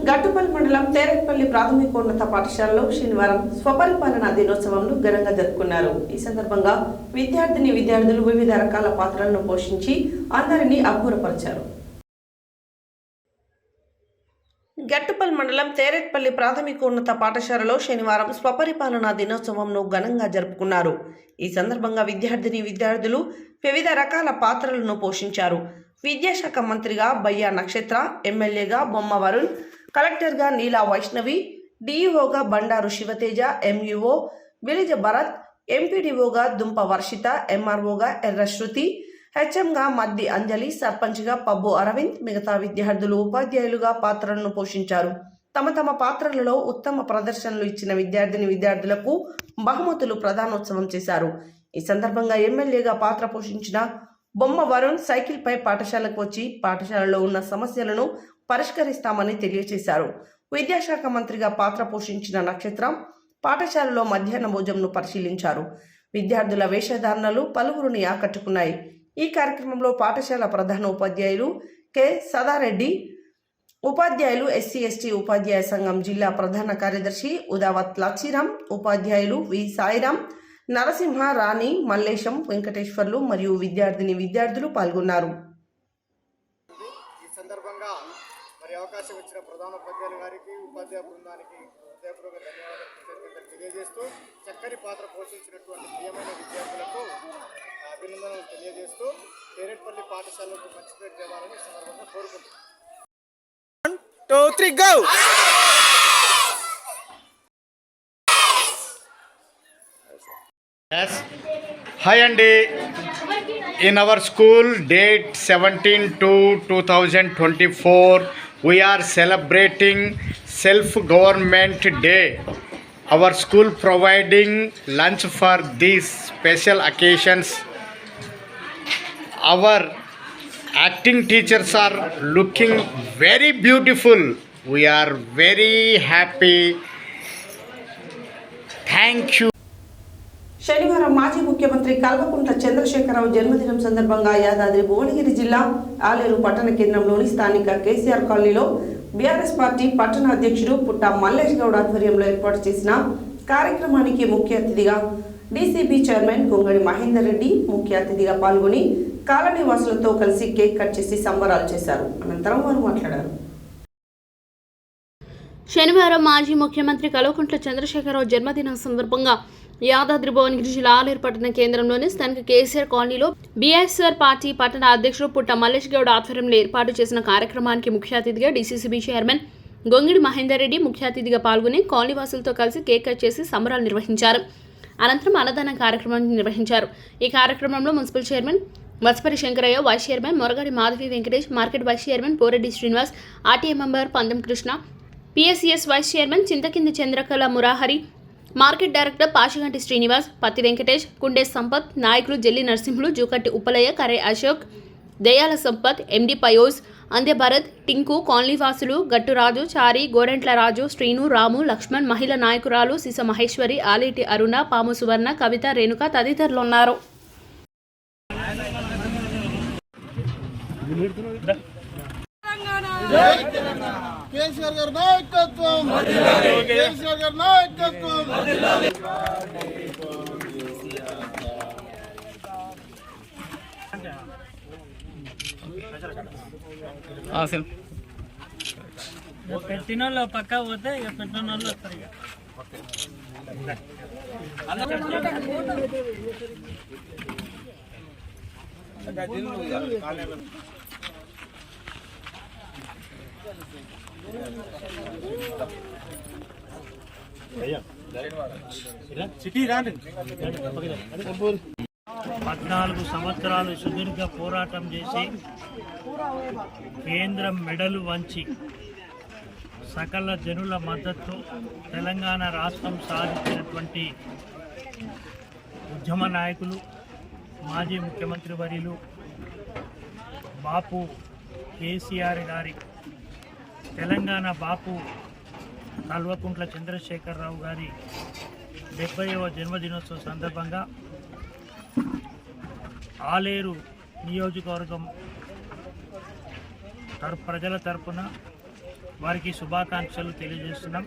Gattupalli మండలం తేరట్పల్లి ప్రాథమికోన్నత పాఠశాలలో శనివారం స్వపరిపాలనా దినోత్సవంను ఘనంగా జరుపుకున్నారు. ఈ సందర్భంగా విద్యార్థులు వివిధ రకాల పాత్రలను పోషించి అందరినీ అబ్బురపరిచారు. గట్టుపల్లి మండలం తేరెట్పల్లి ప్రాథమికోన్నత పాఠశాలలో శనివారం స్వపరిపాలనా దినోత్సవంను ఘనంగా జరుపుకున్నారు. ఈ సందర్భంగా విద్యార్థులు వివిధ రకాల పాత్రలను పోషించారు. విద్యాశాఖ మంత్రిగా బయ్యా నక్షత్ర, ఎమ్మెల్యేగా బొమ్మ వరుణ్, కలెక్టర్గా నీలా వైష్ణవి, డిఈఓగా బండారు శివతేజ, ఎంఈఓ విలిజ భరత్, ఎంపీడీఓగా దుంప వర్షిత, ఎంఆర్ఓగా ఎర్ర శృతి, హెచ్ఎంగా మద్ది అంజలి, సర్పంచ్గా పబ్బు అరవింద్, మిగతా విద్యార్థులు ఉపాధ్యాయులుగా పాత్రలను పోషించారు. తమ పాత్రలలో ఉత్తమ ప్రదర్శనలు ఇచ్చిన విద్యార్థులకు బహుమతులు ప్రదానోత్సవం చేశారు. ఈ సందర్భంగా ఎమ్మెల్యేగా పాత్ర పోషించిన బొమ్మ వరుణ్ సైకిల్పై పాఠశాలకు వచ్చి పాఠశాలలో ఉన్న సమస్యలను పరిష్కరిస్తామని తెలియజేశారు. విద్యాశాఖ మంత్రిగా పాత్ర పోషించిన నక్షత్రం పాఠశాలలో మధ్యాహ్న భోజనంను పరిశీలించారు. విద్యార్థుల వేషధారణలు పలువురిని ఆకట్టుకున్నాయి. ఈ కార్యక్రమంలో పాఠశాల ప్రధాన ఉపాధ్యాయులు కె సదారెడ్డి, ఉపాధ్యాయులు ఎస్సీ ఎస్టీ ఉపాధ్యాయ సంఘం జిల్లా ప్రధాన కార్యదర్శి ఉదావత్ లచ్చిరాం, ఉపాధ్యాయులు వి సాయిరాం, నరసింహ, రాణి, మల్లేశం, వెంకటేశ్వర్లు మరియు విద్యార్థులు పాల్గొన్నారు. ఈ సందర్భంగా మరి అవకాశం ఇచ్చిన ప్రధాన ఉపాధ్యాయులు గారికి, ఉపాధ్యాయ బృందానికి హృదయపూర్వక ధన్యవాదాలు తెలియజేస్తూ చక్కని పాత్ర పోషించినటువంటి ప్రియమైన విద్యార్థులకు అభినందనలు తెలియజేస్తూ తేరెట్పల్లి పాఠశాలకు మంచి పేరు తేవాలని ఈ సందర్భంగా కోరుకుంటున్నాను. 1, 2, 3 go. హాయ్ అండి, In our school, date 17/2/2024, we are celebrating Self-Government Day. Our school providing lunch for these special occasions. Our acting teachers are looking very beautiful. We are very happy. Thank you. శనివారం మాజీ ముఖ్యమంత్రి కల్వకుంట్ల చంద్రశేఖరరావు జన్మదినం సందర్భంగా యాదాద్రి భువనగిరి జిల్లా ఆలేరు పట్టణ కేంద్రంలోని స్థానిక కేసీఆర్ కాలనీలో బీఆర్ఎస్ పార్టీ పట్టణ అధ్యక్షుడు పుట్ట మల్లేష్ గౌడ్ ఆధ్వర్యంలో ఏర్పాటు చేసిన కార్యక్రమానికి ముఖ్య అతిథిగా డీసీబీ చైర్మన్ గొంగడి మహేందర్ రెడ్డి ముఖ్య అతిథిగా పాల్గొని కాలనీ వాసులతో కలిసి కేక్ కట్ చేసి సంబరాలు చేశారు. అనంతరం వారు మాట్లాడారు. శనివారం మాజీ ముఖ్యమంత్రి కల్వకుంట్ల చంద్రశేఖరరావు జన్మదినం సందర్భంగా యాదాద్రి భువనగిరి జిల్లా ఆలేరు పట్టణ కేంద్రంలోని స్థానిక కేసీఆర్ కాలనీలో బీఎస్ఆర్ పార్టీ పట్టణ అధ్యక్షుడు పుట్ట మల్లేష్ గౌడ్ ఆధ్వర్యంలో ఏర్పాటు చేసిన కార్యక్రమానికి ముఖ్య అతిథిగా డీసీసీబీ చైర్మన్ గొంగిడి మహేందర్ రెడ్డి ముఖ్య అతిథిగా పాల్గొని కాలనీ వాసులతో కలిసి కేక్ కట్ చేసి సంబరాలు నిర్వహించారు. అనంతరం అన్నదాన కార్యక్రమాన్ని నిర్వహించారు. ఈ కార్యక్రమంలో municipal chairman Vatsapari Shankaraiah, vice chairman Moragadi Madhavi Venkatesh, market vice chairman Poreddy Srinivas, RTA member Pandem Krishna, PSCS vice chairman Chinthakindi Chandrakala Murahari, market director Pashiganti Srinivas, Pathi Venkatesh, కుండే Sampath, నాయకులు జల్లి నరసింహులు, జూకట్టి ఉప్పలయ్య, కరే అశోక్, దయాల సంపత్, ఎండి పయోజ్, అందే భరత్, టింకు, కాలనీవాసులు, గట్టురాజు, చారి, గోరెంట్ల రాజు, శ్రీను, రాము, లక్ష్మణ్, మహిళా నాయకురాలు సీస మహేశ్వరి, ఆలేటి అరుణ, పాము సువర్ణ, కవిత, రేణుక తదితరులు ఉన్నారు. కేసీఆర్ గారి నాయకత్వం, కేసీఆర్ గారి నాయకత్వం. పెట్టిన వాళ్ళు పక్క పోతే ఇక పెట్టిన వాళ్ళు వస్తారు. సిటీ రాండి. 14 సంవత్సరాలు సుదీర్ఘ పోరాటం చేసి కేంద్రం మెడలు వంచి సకల జనుల మద్దతు తెలంగాణ రాష్ట్రం సాధించినటువంటి ఉద్యమ నాయకులు మాజీ ముఖ్యమంత్రి వర్యులు బాపు కేసీఆర్ గారి తెలంగాణ బాపు కల్వకుంట్ల చంద్రశేఖరరావు గారి 70వ జన్మదినోత్సవ సందర్భంగా ఆలేరు నియోజకవర్గం ప్రజల తరపున వారికి శుభాకాంక్షలు తెలియజేస్తున్నాం.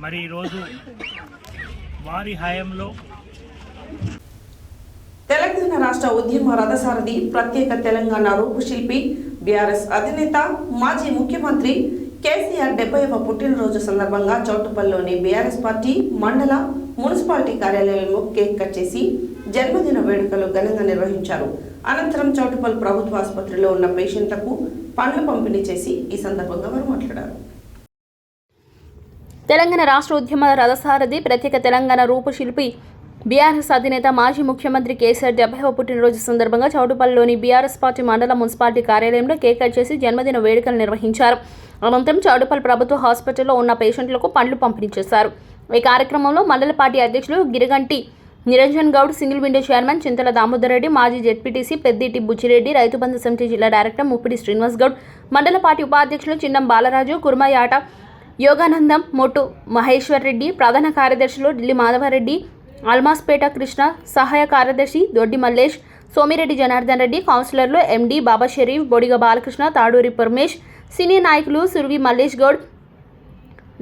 మరి ఈరోజు వారి హయాంలో తెలంగాణ రాష్ట్ర ఉద్యమ రథసారథి, ప్రత్యేక తెలంగాణ రూపశిల్పి, బీఆర్ఎస్ అధినేత, మాజీ ముఖ్యమంత్రి కేసీఆర్ 70వ పుట్టినరోజు సందర్భంగా చౌటుపల్లిలోని బీఆర్ఎస్ పార్టీ మండల మున్సిపాలిటీ కార్యాలయంలో కేక్ కట్ చేసి జన్మదిన వేడుకలు ఘనంగా నిర్వహించారు. అనంతరం చౌటుపల్లి ప్రభుత్వ ఆసుపత్రిలో ఉన్న పేషెంట్లకు పండ్లు పంపిణీ చేసి ఈ సందర్భంగా వారు మాట్లాడారు. తెలంగాణ రాష్ట్ర ఉద్యమ రథసారథి, ప్రత్యేక తెలంగాణ రూపశిల్పి, బీఆర్ఎస్ అధినేత, మాజీ ముఖ్యమంత్రి కేసీఆర్ 70వ పుట్టినరోజు సందర్భంగా చౌటుపల్లిలోని బీఆర్ఎస్ పార్టీ మండల మున్సిపాలిటీ కార్యాలయంలో కేక్ కట్ చేసి జన్మదిన వేడుకలు నిర్వహించారు. అనంతరం చౌటుపల్లి ప్రభుత్వ హాస్పిటల్లో ఉన్న పేషెంట్లకు పండ్లు పంపిణీ చేశారు. ఈ కార్యక్రమంలో మండల పార్టీ అధ్యక్షులు Giriganti Niranjan Goud, single window chairman Chinthala Damodar Reddy, మాజీ జెడ్పీటీసీ పెద్దిటి బుచ్చిరెడ్డి, రైతు బంధు సమితి జిల్లా డైరెక్టర్ ముప్పిడి శ్రీనివాస్ గౌడ్, మండల పార్టీ ఉపాధ్యక్షులు చిన్నం బాలరాజు, కుర్మయాట యోగానందం, మొట్టు మహేశ్వర్ రెడ్డి, ప్రధాన కార్యదర్శులు ఢిల్లీ మాధవరెడ్డి, అల్మాస్పేట కృష్ణ, సహాయ కార్యదర్శి దొడ్డి మల్లేష్, సోమిరెడ్డి జనార్దన్ రెడ్డి, కౌన్సిలర్లు ఎండి బాబా షరీఫ్, బొడిగ బాలకృష్ణ, తాడూరి పరమేష్, సీనియర్ నాయకులు సుర్వి మల్లేష్ గౌడ్,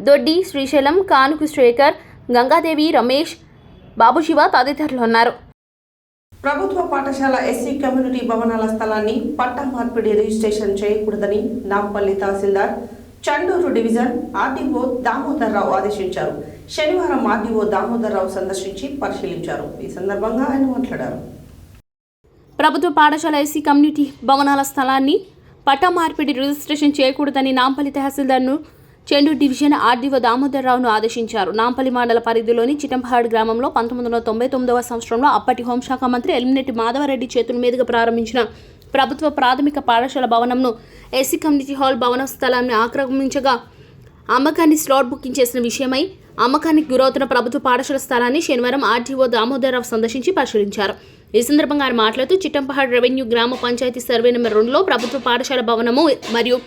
దొడ్డి శ్రీశైలం, కానుకు శేఖర్, గంగాదేవి, రమేష్, బాబు శివ తదితరులు ఉన్నారు. ప్రభుత్వ పాఠశాల ఎస్సీ కమ్యూనిటీ భవనాల స్థలాన్ని పట్టా మార్పిడి రిజిస్ట్రేషన్ చేయకూడదని నాంపల్లి తహసీల్దార్ చండూరు డివిజన్ ఆర్డీఓ దామోదర్ రావు ఆదేశించారు. శనివారం ఆర్డీఓ దామోదర్ రావు సందర్శించి పరిశీలించారు. ఈ సందర్భంగా ఆయన మాట్లాడారు. ప్రభుత్వ పాఠశాల ఎస్సీ కమ్యూనిటీ భవనాల స్థలాన్ని పట్టా మార్పిడి రిజిస్ట్రేషన్ చేయకూడదని నాంపల్లి తహసీల్దార్ను చెండూరు డివిజన్ ఆర్డీఓ దామోదరరావును ఆదేశించారు. నాంపల్లి మండల పరిధిలోని చిటంపహాడ్ గ్రామంలో 1999వ సంవత్సరంలో అప్పటి హోంశాఖ మంత్రి ఎలిమినేటి మాధవరెడ్డి చేతుల మీదుగా ప్రారంభించిన ప్రభుత్వ ప్రాథమిక పాఠశాల భవనంను ఎస్సీ కమ్యూనిటీ హాల్ భవన స్థలాన్ని ఆక్రమించగా అమ్మకాన్ని స్లాట్ బుకింగ్ చేసిన విషయమై అమ్మకానికి గురవుతున్న ప్రభుత్వ పాఠశాల స్థలాన్ని శనివారం ఆర్డీఓ దామోదరరావు సందర్శించి పరిశీలించారు. ఈ సందర్భంగా ఆయన మాట్లాడుతూ చిట్టంపహాడ్ రెవెన్యూ గ్రామ పంచాయతీ సర్వే నెంబర్ 2లో ప్రభుత్వ పాఠశాల భవనము మరియు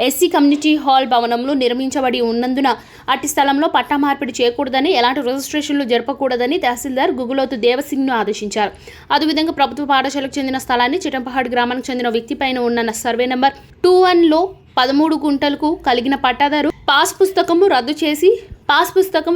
ఎస్సీ కమ్యూనిటీ హాల్ భవనంలో నిర్మించబడి ఉన్నందున అట్టి స్థలంలో పట్టా మార్పిడి చేయకూడదని, ఎలాంటి రిజిస్ట్రేషన్లు జరపకూడదని తహసీల్దార్ గుగులోతు దేవసింగ్ను ఆదేశించారు. అదేవిధంగా ప్రభుత్వ పాఠశాలకు చెందిన స్థలాన్ని చిట్టంపహాడ్ గ్రామానికి చెందిన వ్యక్తి పైన ఉన్న సర్వే నెంబర్ 21లో 13 గుంటలకు కలిగిన పట్టాదారు పాస్ పుస్తకం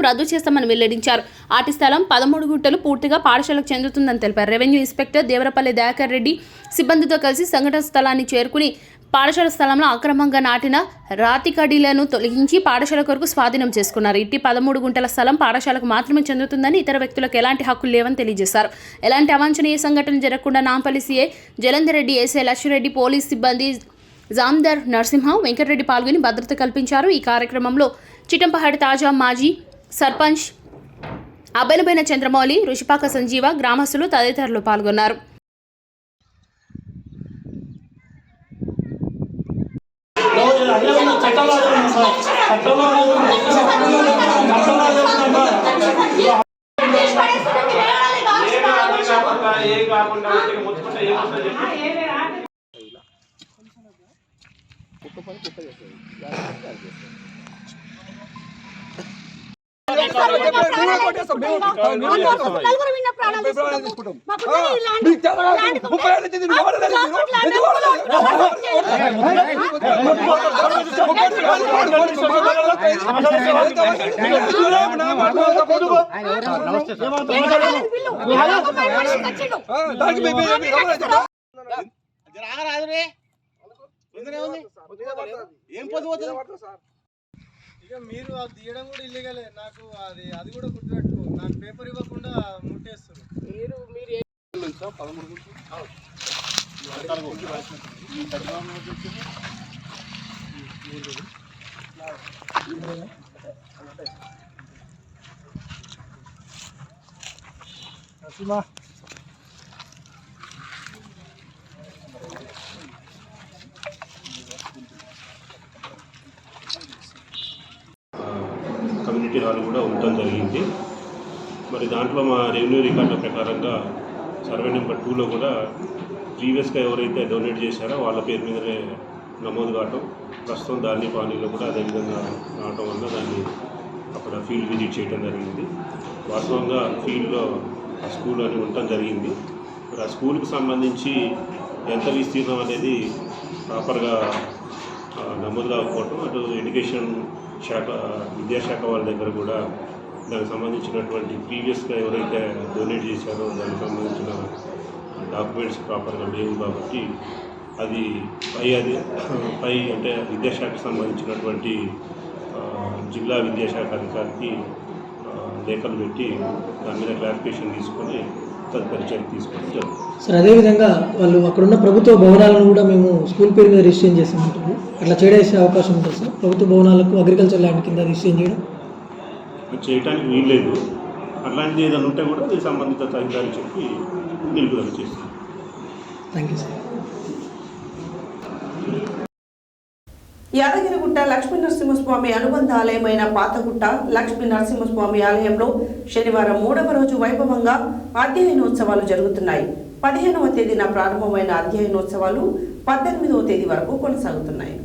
రద్దు చేస్తామని వెల్లడించారు. ఆటి స్థలం 13 గుంటలు పూర్తిగా పాఠశాలకు చెందుతుందని తెలిపారు. రెవెన్యూ ఇన్స్పెక్టర్ దేవరపల్లి దయాకర్ రెడ్డి సిబ్బందితో కలిసి సంఘటన స్థలాన్ని చేరుకుని పాఠశాల స్థలంలో అక్రమంగా నాటిన రాతి కడ్డీలను తొలగించి పాఠశాల కొరకు స్వాధీనం చేసుకున్నారు. ఇట్టి 13 గుంటల స్థలం పాఠశాలకు మాత్రమే చెందుతుందని, ఇతర వ్యక్తులకు ఎలాంటి హక్కులు లేవని తెలియజేశారు. ఎలాంటి అవాంఛనీయ సంఘటన జరగకుండా Nampally CI Jalandhar Reddy, SI Lakshmi Reddy, police సిబ్బంది జామ్దార్ నరసింహ, వెంకటరెడ్డి పాల్గొని భద్రత కల్పించారు. ఈ కార్యక్రమంలో చిట్టంపహాడ్ తాజా మాజీ సర్పంచ్ అబ్బెనబైన చంద్రమౌళి, రుషిపాక సంజీవ, గ్రామస్తులు తదితరులు పాల్గొన్నారు. ఏం పొద్దు ఇక మీరు అది తీయడం కూడా ఇల్లీగలే. నాకు అది కూడా గుర్తుపెట్టు. నాకు పేపర్ ఇవ్వకుండా ముట్టేస్తారు. మీరు 13 కమ్యూనిటీ హాల్ కూడా ఉండటం జరిగింది. మరి దాంట్లో మా రెవెన్యూ రికార్డుల ప్రకారంగా సర్వే నెంబర్ 2లో కూడా ప్రీవియస్గా ఎవరైతే డొనేట్ చేశారో వాళ్ళ పేరు మీదనే నమోదు కావటం, ప్రస్తుతం దాన్ని పానీలో కూడా అదేవిధంగా రావటం వల్ల దాన్ని అక్కడ ఫీల్డ్ విజిట్ చేయడం జరిగింది. వాస్తవంగా ఫీల్డ్లో ఆ స్కూల్ అని ఉండటం జరిగింది. మరి ఆ స్కూల్కి సంబంధించి ఎంత విస్తీర్ణం అనేది ప్రాపర్గా నమోదు కాకపోవటం, అటు ఎడ్యుకేషన్ శాఖ విద్యాశాఖ వాళ్ళ దగ్గర కూడా దానికి సంబంధించినటువంటి ప్రీవియస్గా ఎవరైతే డొనేట్ చేశారో దానికి సంబంధించిన డాక్యుమెంట్స్ ప్రాపర్గా లేవు. కాబట్టి అది పై అంటే విద్యాశాఖకు సంబంధించినటువంటి జిల్లా విద్యాశాఖ అధికారికి లేఖలు పెట్టి దాని మీద క్లారిఫికేషన్ తీసుకొని తదుపరి చర్య తీసుకోవడం జరుగుతుంది. సార్, అదేవిధంగా వాళ్ళు అక్కడున్న ప్రభుత్వ భవనాలను కూడా మేము స్కూల్ పేరు మీద రిజిస్ట్రేషన్ చేస్తామంటారు. అట్లా చేసే అవకాశం ఉంటుంది సార్? ప్రభుత్వ భవనాలకు అగ్రికల్చర్ ల్యాండ్ కింద రిజిస్ట్రేషన్ చేయడానికి వీల్లేదు. అట్లాంటిది ఏదైనా ఉంటే కూడా అది సంబంధిత అధికారి చెప్పి నిలుపుదల చేస్తాం. Thank you sir. Yadagirigutta Lakshmi Narasimhaswamy అనుబంధ ఆలయమైన పాతగుట్ట లక్ష్మీ నరసింహస్వామి ఆలయంలో శనివారం 3వ రోజు వైభవంగా అధ్యయనోత్సవాలు జరుగుతున్నాయి. 15వ తేదీన ప్రారంభమైన అధ్యయనోత్సవాలు 18వ తేదీ వరకు కొనసాగుతున్నాయి.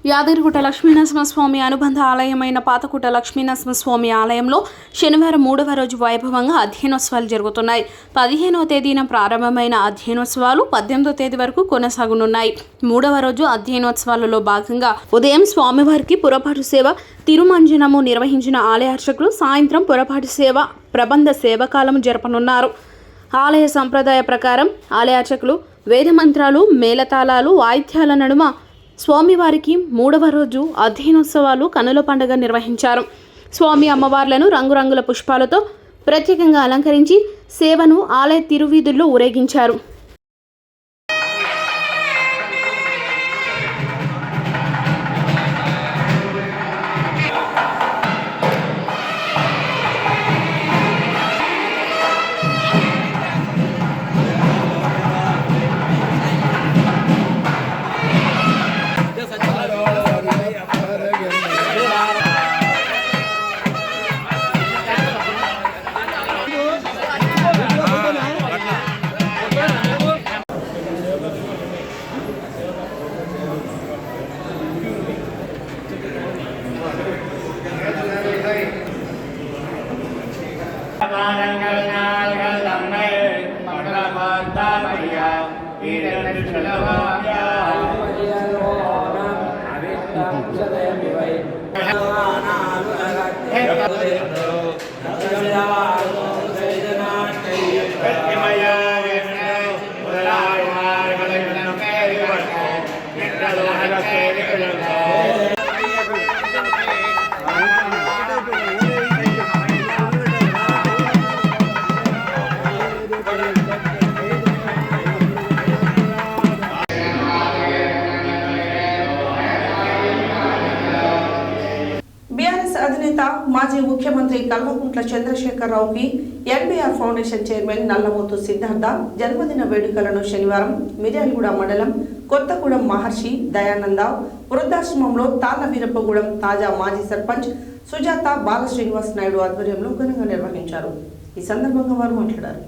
యాదగిరిగుట్ట లక్ష్మీనరసింహస్వామి అనుబంధ ఆలయమైన పాతగుట్ట లక్ష్మీనరసింహస్వామి ఆలయంలో శనివారం 3వ రోజు వైభవంగా అధ్యయనోత్సవాలు జరుగుతున్నాయి. 15వ తేదీన ప్రారంభమైన అధ్యయనోత్సవాలు 18వ తేదీ వరకు కొనసాగనున్నాయి. 3వ రోజు అధ్యయనోత్సవాలలో భాగంగా ఉదయం స్వామివారికి పురపాటు సేవ తిరుమంజనము నిర్వహించిన ఆలయ అర్చకులు సాయంత్రం పురపాటు సేవ ప్రబంధ సేవకాలం జరపనున్నారు. ఆలయ సంప్రదాయ ప్రకారం ఆలయ అర్చకులు వేదమంత్రాలు, మేళతాళాలు, వాయిద్యాల నడుమ స్వామివారికి 3వ రోజు అధ్యయనోత్సవాలు కనుల పండుగ నిర్వహించారు. స్వామి అమ్మవార్లను రంగురంగుల పుష్పాలతో ప్రత్యేకంగా అలంకరించి సేవను ఆలయ తిరువీధుల్లో ఊరేగించారు. అధినేత మాజీ ముఖ్యమంత్రి కల్వకుంట్ల చంద్రశేఖరరావుకి NBR foundation chairman Nallamothu Siddhartha జన్మదిన వేడుకలను శనివారం మిర్యాలగూడ మండలం కొత్తగూడెం మహర్షి దయానంద వృద్ధాశ్రమంలో తాళ్లవీరప్పగూడెం తాజా మాజీ సర్పంచ్ సుజాత బాలశ్రీనివాస్ నాయుడు ఆధ్వర్యంలో ఘనంగా నిర్వహించారు. ఈ సందర్భంగా వారు మాట్లాడారు.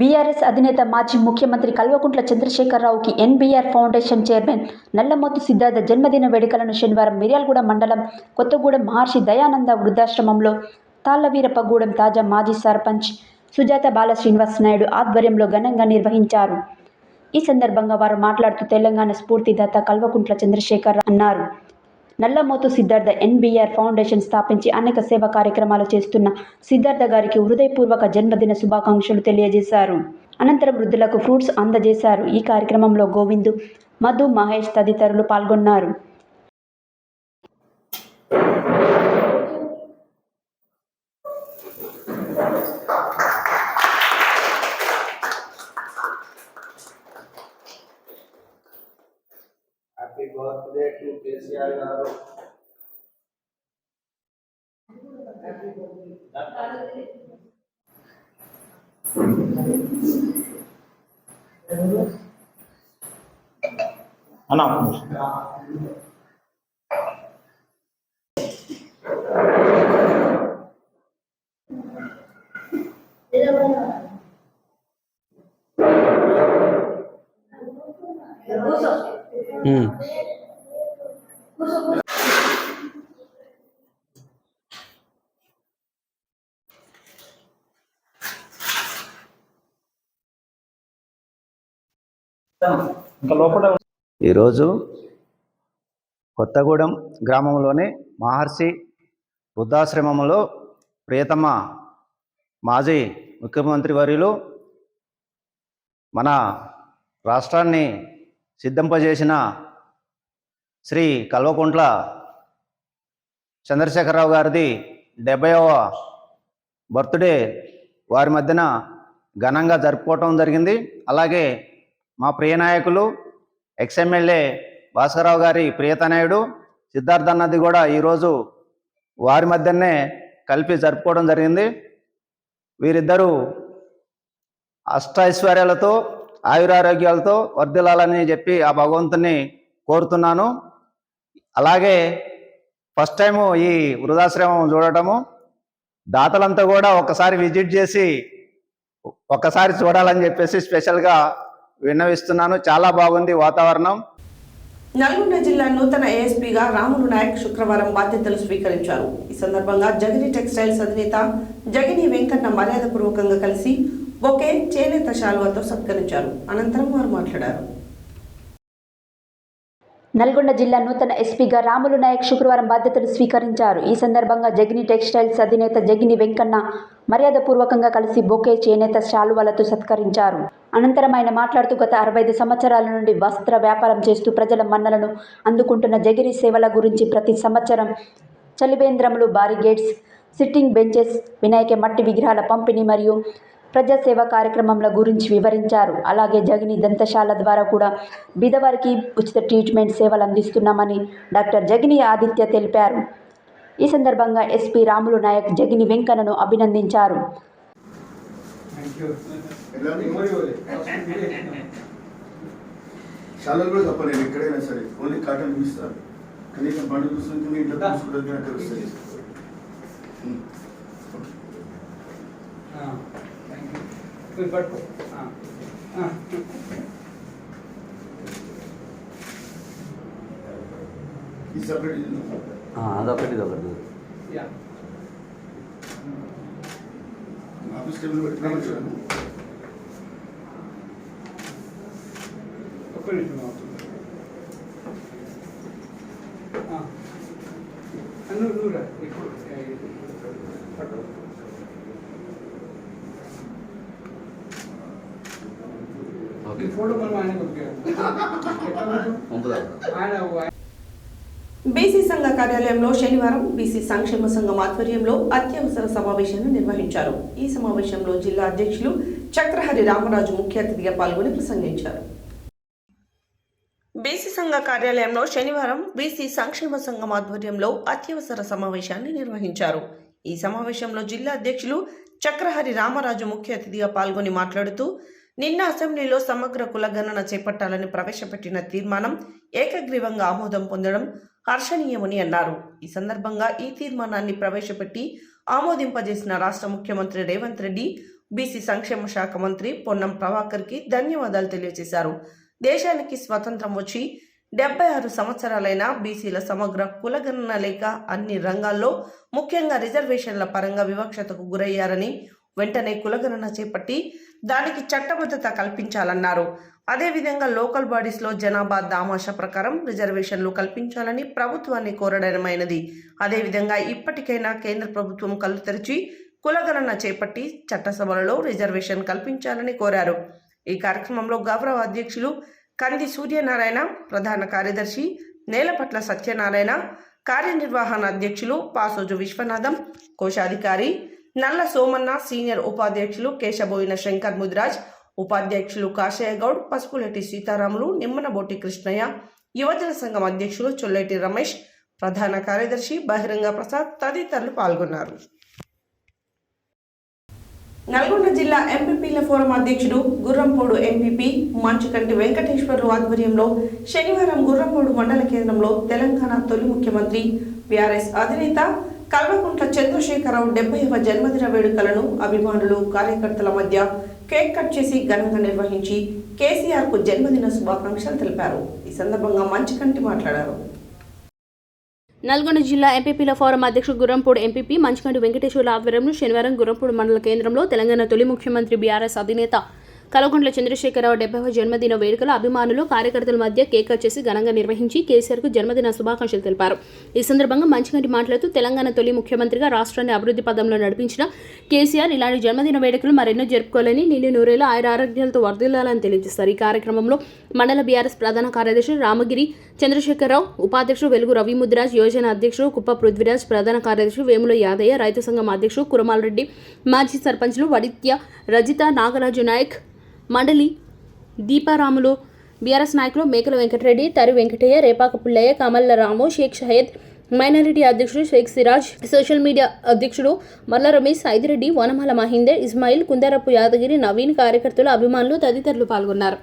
బీఆర్ఎస్ అధినేత మాజీ ముఖ్యమంత్రి కల్వకుంట్ల చంద్రశేఖరరావుకి NBR foundation chairman Nallamothu Siddhartha జన్మదిన వేడుకలను శనివారం మిర్యాలగూడ మండలం కొత్తగూడెం మహర్షి దయానంద వృద్ధాశ్రమంలో తాళ్లవీరప్పగూడెం తాజా మాజీ సర్పంచ్ సుజాత బాలశ్రీనివాస్ నాయుడు ఆధ్వర్యంలో ఘనంగా నిర్వహించారు. ఈ సందర్భంగా వారు మాట్లాడుతూ తెలంగాణ స్ఫూర్తిదాత కల్వకుంట్ల చంద్రశేఖర్ అన్నారు. నల్లమోతు సిద్ధార్థ ఎన్బీఆర్ ఫౌండేషన్ స్థాపించి అనేక సేవా కార్యక్రమాలు చేస్తున్న సిద్ధార్థ గారికి హృదయపూర్వక జన్మదిన శుభాకాంక్షలు తెలియజేశారు. అనంతరం వృద్ధులకు ఫ్రూట్స్ అందజేశారు. ఈ కార్యక్రమంలో గోవిందు, మధు, మహేష్ తదితరులు పాల్గొన్నారు. హ్యాపీ బర్త్డే టు కేసీఆర్ గారు. అన్నా ఈరోజు కొత్తగూడెం గ్రామంలోని మహర్షి వృద్ధాశ్రమంలో ప్రియతమ మాజీ ముఖ్యమంత్రి వర్యులు మన రాష్ట్రాన్ని సిద్ధింపజేసిన శ్రీ కల్వకుంట్ల చంద్రశేఖరరావు గారిది 70వ బర్త్డే వారి మధ్యన ఘనంగా జరుపుకోవటం జరిగింది. అలాగే మా ప్రియ నాయకులు ఎక్స్ఎమ్మెల్యే భాస్కరరావు గారి ప్రియతనయుడు సిద్ధార్థ అన్నది కూడా ఈరోజు వారి మధ్యనే కలిపి జరుపుకోవడం జరిగింది. వీరిద్దరూ అష్టైశ్వర్యాలతో ఆయురారోగ్యాలతో వర్ధిల్లాలని చెప్పి ఆ భగవంతుని కోరుతున్నాను. అలాగే ఫస్ట్ టైము ఈ వృద్ధాశ్రమం చూడటము, దాతలంతా కూడా ఒకసారి విజిట్ చేసి ఒక్కసారి చూడాలని చెప్పేసి స్పెషల్గా విన్నవిస్తున్నాను. చాలా బాగుంది వాతావరణం. నల్గొండ జిల్లా నూతన ఏఎస్పీగా రాములు నాయక్ శుక్రవారం బాధ్యతలు స్వీకరించారు. ఈ సందర్భంగా జగిని టెక్స్టైల్స్ అధినేత జగిని వెంకన్న మర్యాదపూర్వకంగా కలిసి బొకే, చేనేత శాలువాతో సత్కరించారు. అనంతరం వారు మాట్లాడారు. నల్గొండ జిల్లా నూతన ఎస్పీగా రాములు నాయక్ శుక్రవారం బాధ్యతలు స్వీకరించారు. ఈ సందర్భంగా జగిని టెక్స్టైల్స్ అధినేత జగిని వెంకన్న మర్యాదపూర్వకంగా కలిసి బొకే, చేనేత శాలువాలతో సత్కరించారు. అనంతరం ఆయన మాట్లాడుతూ గత 65 సంవత్సరాల నుండి వస్త్ర వ్యాపారం చేస్తూ ప్రజల మన్నలను అందుకుంటున్న జగిని సేవల గురించి ప్రతి సంవత్సరం చలివేంద్రములు, బారిగేట్స్, సిట్టింగ్ బెంచెస్, వినాయక మట్టి విగ్రహాల పంపిణీ మరియు ప్రజాసేవ కార్యక్రమాల గురించి వివరించారు. అలాగే జగిని దంతశాల ద్వారా కూడా బీదవారికి ఉచిత ట్రీట్మెంట్ సేవలు అందిస్తున్నామని డాక్టర్ జగిని ఆదిత్య తెలిపారు. ఈ సందర్భంగా ఎస్పీ రాములు నాయక్ జగిని వెంకన్నను అభినందించారు. చాలా కూడా తప్పలేదు, ఎక్కడైనా సరే ఓన్లీ కాటన్ ఇస్తారు. కనీసం బండి చూస్తుంది ఇంట్లో చూసుకోవడానికి నాకు వస్తుంది. ఈ సపరేట్ అదొకటి ఇదొకటి. ఆఫీస్ టేబుల్ పెట్టుకోవచ్చు. ఒక్క నిమిషం అవుతుంది. నువ్వు రా ఇప్పుడు ఫోటో మనం ఆయన బీసీ సంఘ కార్యాలయంలో శనివారం బీసీ సంక్షేమ సంఘం ఆధ్వర్యంలో అత్యవసర సమావేశాన్ని నిర్వహించారు. ఈ సమావేశంలో జిల్లా అధ్యక్షులు చక్రహరి రామరాజు ముఖ్య అతిథిగా పాల్గొని ప్రసంగించారు. బీసీ సంఘ కార్యాలయంలో శనివారం బీసీ సంక్షేమ సంఘం ఆధ్వర్యంలో అత్యవసర సమావేశాన్ని నిర్వహించారు. ఈ సమావేశంలో జిల్లా అధ్యక్షులు చక్రహరి రామరాజు ముఖ్య అతిథిగా పాల్గొని మాట్లాడుతూ నిన్న అసెంబ్లీలో సమగ్ర కులగణన చేపట్టాలని ప్రవేశపెట్టిన తీర్మానం ఏకగ్రీవంగా ఆమోదం పొందడం హర్షణీయమని అన్నారు. ఈ సందర్భంగా ఈ తీర్మానాన్ని ప్రవేశపెట్టి ఆమోదింపజేసిన రాష్ట్ర ముఖ్యమంత్రి రేవంత్ రెడ్డి, బీసీ సంక్షేమ శాఖ మంత్రి పొన్నం ప్రభాకర్కి ధన్యవాదాలు తెలియజేశారు. దేశానికి స్వతంత్రం వచ్చి 76 సంవత్సరాలైన బీసీల సమగ్ర కులగణన లేక అన్ని రంగాల్లో ముఖ్యంగా రిజర్వేషన్ల పరంగా వివక్షతకు గురయ్యారని, వెంటనే కులగణన చేపట్టి దానికి చట్టబద్ధత కల్పించాలన్నారు. అదేవిధంగా లోకల్ బాడీస్లో జనాభా దామాషా ప్రకారం రిజర్వేషన్లు కల్పించాలని ప్రభుత్వాన్ని కోరడమైనది. అదేవిధంగా ఇప్పటికైనా కేంద్ర ప్రభుత్వం కళ్ళు తెరిచి కులగణన చేపట్టి చట్టసభలలో రిజర్వేషన్ కల్పించాలని కోరారు. ఈ కార్యక్రమంలో గౌరవ అధ్యక్షులు కంది సూర్యనారాయణ, ప్రధాన కార్యదర్శి నేలపట్ల సత్యనారాయణ, కార్యనిర్వహణ అధ్యక్షులు పాసోజు విశ్వనాథం, కోశాధికారి నల్ల సోమన్న, సీనియర్ ఉపాధ్యక్షులు కేశబోయిన శంకర్ ముదిరాజ్, ఉపాధ్యక్షులు కాశయ్య గౌడ్, పసుపులెట్టి సీతారాములు, నిమ్మనబోటి కృష్ణయ్య, యువజన సంఘం అధ్యక్షులు చొల్లేటి రమేష్, ప్రధాన కార్యదర్శి బహిరంగ ప్రసాద్ తదితరులు పాల్గొన్నారు. నల్గొండ జిల్లా ఎంపీపీల ఫోరం అధ్యక్షుడు గుర్రంపోడు ఎంపీపీ మంచుకంటి వెంకటేశ్వర్లు ఆధ్వర్యంలో శనివారం గుర్రంపోడు మండల కేంద్రంలో తెలంగాణ తొలి ముఖ్యమంత్రి బీఆర్ఎస్ అధినేత కల్వకుంట్ల చంద్రశేఖరరావు 70వ జన్మదిన వేడుకలను అభిమానులు, కార్యకర్తల మధ్య కేక్ కట్ చేసి ఘనంగా నిర్వహించి కేసీఆర్కు జన్మదిన శుభాకాంక్షలు తెలిపారు. ఈ సందర్భంగా మంచుకంటి మాట్లాడారు. నల్గొండ జిల్లా ఎంపీపీల ఫోరం అధ్యక్షుడు గుర్రంపూడి ఎంపీపీ మంచుకంటి వెంకటేశ్వర్ల ఆధ్వర్యంలో శనివారం గుర్రంపూడి మండల కేంద్రంలో తెలంగాణ తొలి ముఖ్యమంత్రి బీఆర్ఎస్ అధినేత కల్వకుంట్ల చంద్రశేఖరరావు 70వ జన్మదిన వేడుకలు అభిమానులు, కార్యకర్తల మధ్య కేక్ కట్ చేసి ఘనంగా నిర్వహించి కేసీఆర్కు జన్మదిన శుభాకాంక్షలు తెలిపారు. ఈ సందర్భంగా మంచుకంటి మాట్లాడుతూ తెలంగాణ తొలి ముఖ్యమంత్రిగా రాష్ట్రాన్ని అభివృద్ధి పదంలో నడిపించిన కేసీఆర్ ఇలాంటి జన్మదిన వేడుకలు మరెన్నో జరుపుకోవాలని, నిండు నూరేళ్ల ఆయుర ఆరోగ్యాలతో వర్ధిల్లాలని తెలియజేస్తారు. ఈ కార్యక్రమంలో మండల బీఆర్ఎస్ ప్రధాన కార్యదర్శి రామగిరి చంద్రశేఖరరావు, ఉపాధ్యక్షుడు వెలుగు రవి ముద్రాజ్, యోజన అధ్యక్షుడు కుప్ప పృథ్వీరాజ్, ప్రధాన కార్యదర్శి వేముల యాదయ్య, రైతు సంఘం అధ్యక్షుడు కురమాలరెడ్డి, మాజీ సర్పంచ్లు వడిత్య రజిత, నాగరాజు నాయక్, మండలి దీపారాములు, బీఆర్ఎస్ నాయకులు మేకల వెంకటరెడ్డి, తరి వెంకటయ్య, రేపాక పుల్లయ్య, కమల్ల రాము, షేక్ షహేద్, మైనారిటీ అధ్యక్షుడు షేక్ సిరాజ్, సోషల్ మీడియా అధ్యక్షుడు మల్ల రమేష్, ఐదిరెడ్డి, వనమాల మహేందర్, ఇస్మాయిల్, కుందరపు యాదగిరి, నవీన్, కార్యకర్తలు, అభిమానులు తదితరులు పాల్గొన్నారు.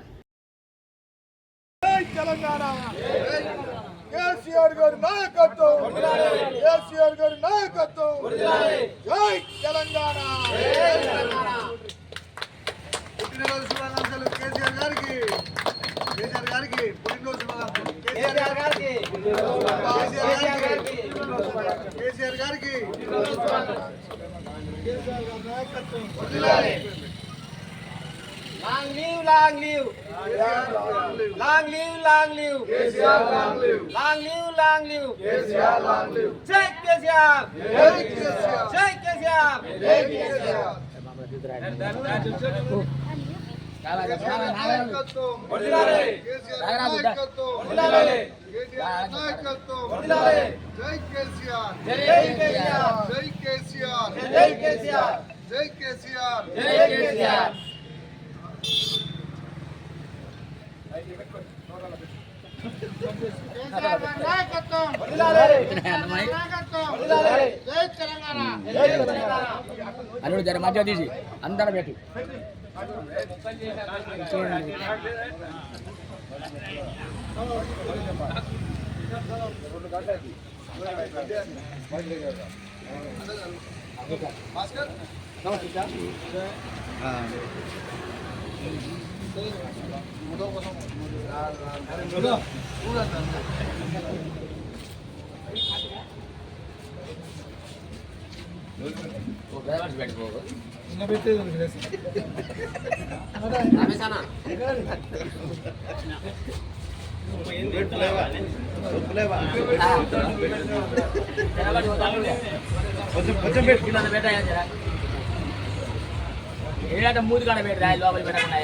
పుట్టినరోజు శుభాకాంక్షలు కేసీఆర్ గారికి. కేసీఆర్ గారికి పుట్టినరోజు శుభాకాంక్షలు. కేసీఆర్ గారికి కేసీఆర్ గారికి long leave, long leave, long leave, long leave, KCR long leave, long leave, long leave, KCR long leave. జై కేసీఆర్, జై కేసీఆర్, జై కేసీఆర్, జై కేసీఆర్. అల్లుడు జర మధ్య తీసి అందరం పెట్టి ఏంటంటే మూడు కాడ పెట్టి రాయి లోపలి పెట్టకుండా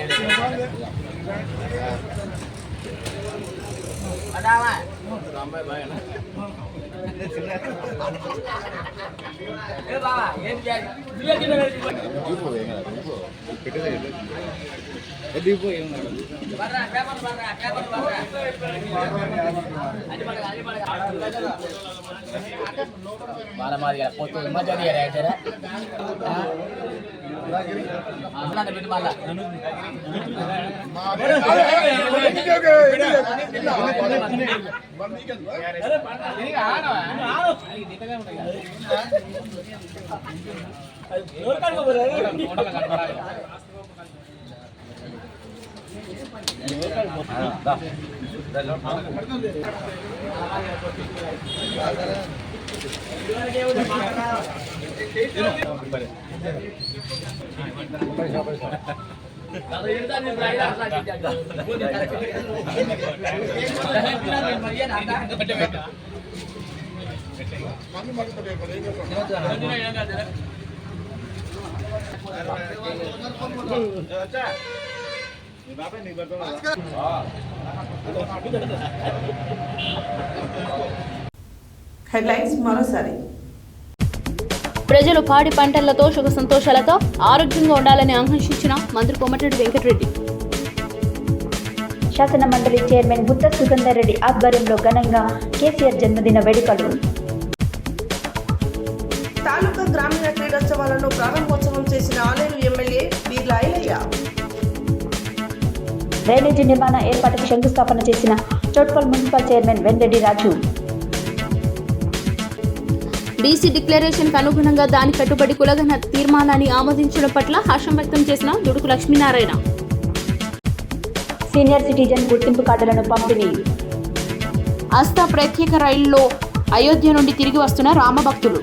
హెడ్లైన్స్ మరోసారి. ప్రజలు పాడి పంటలతో సుఖ సంతోషాలతో ఆరోగ్యంగా ఉండాలని ఆకాంక్షించిన మంత్రి కోమటిరెడ్డి వెంకటరెడ్డి. శాసన మండలి చైర్మన్ గుత్తా సుఖేందర్ రెడ్డి ఆధ్వర్యంలో ఘనంగా కేసీఆర్ జన్మదిన వేడుకలు. తాలూకా గ్రామీణ క్రీడోత్సవాలను ప్రారంభోత్సవం చేసిన ఆలేరు ఎమ్మెల్యే వీర్ల ఐలయ్య. డ్రైనేజీ నిర్మాణ ఏర్పాటుకు శంకుస్థాపన చేసిన చోట్పల్ మున్సిపల్ చైర్మన్ వెంరెడ్డి రాజు. బీసీ డిక్లరేషన్కు అనుగుణంగా దాని కట్టుబడి కులగన తీర్మానాన్ని ఆమోదించడం పట్ల హర్షం వ్యక్తం చేసిన దుడుకు లక్ష్మీనారాయణ. సీనియర్ సిటిజన్ గుర్తింపు కార్డులను పంపిణీ. ఆస్థా ప్రత్యేక రైలులో అయోధ్య నుండి తిరిగి వస్తున్న రామభక్తులు.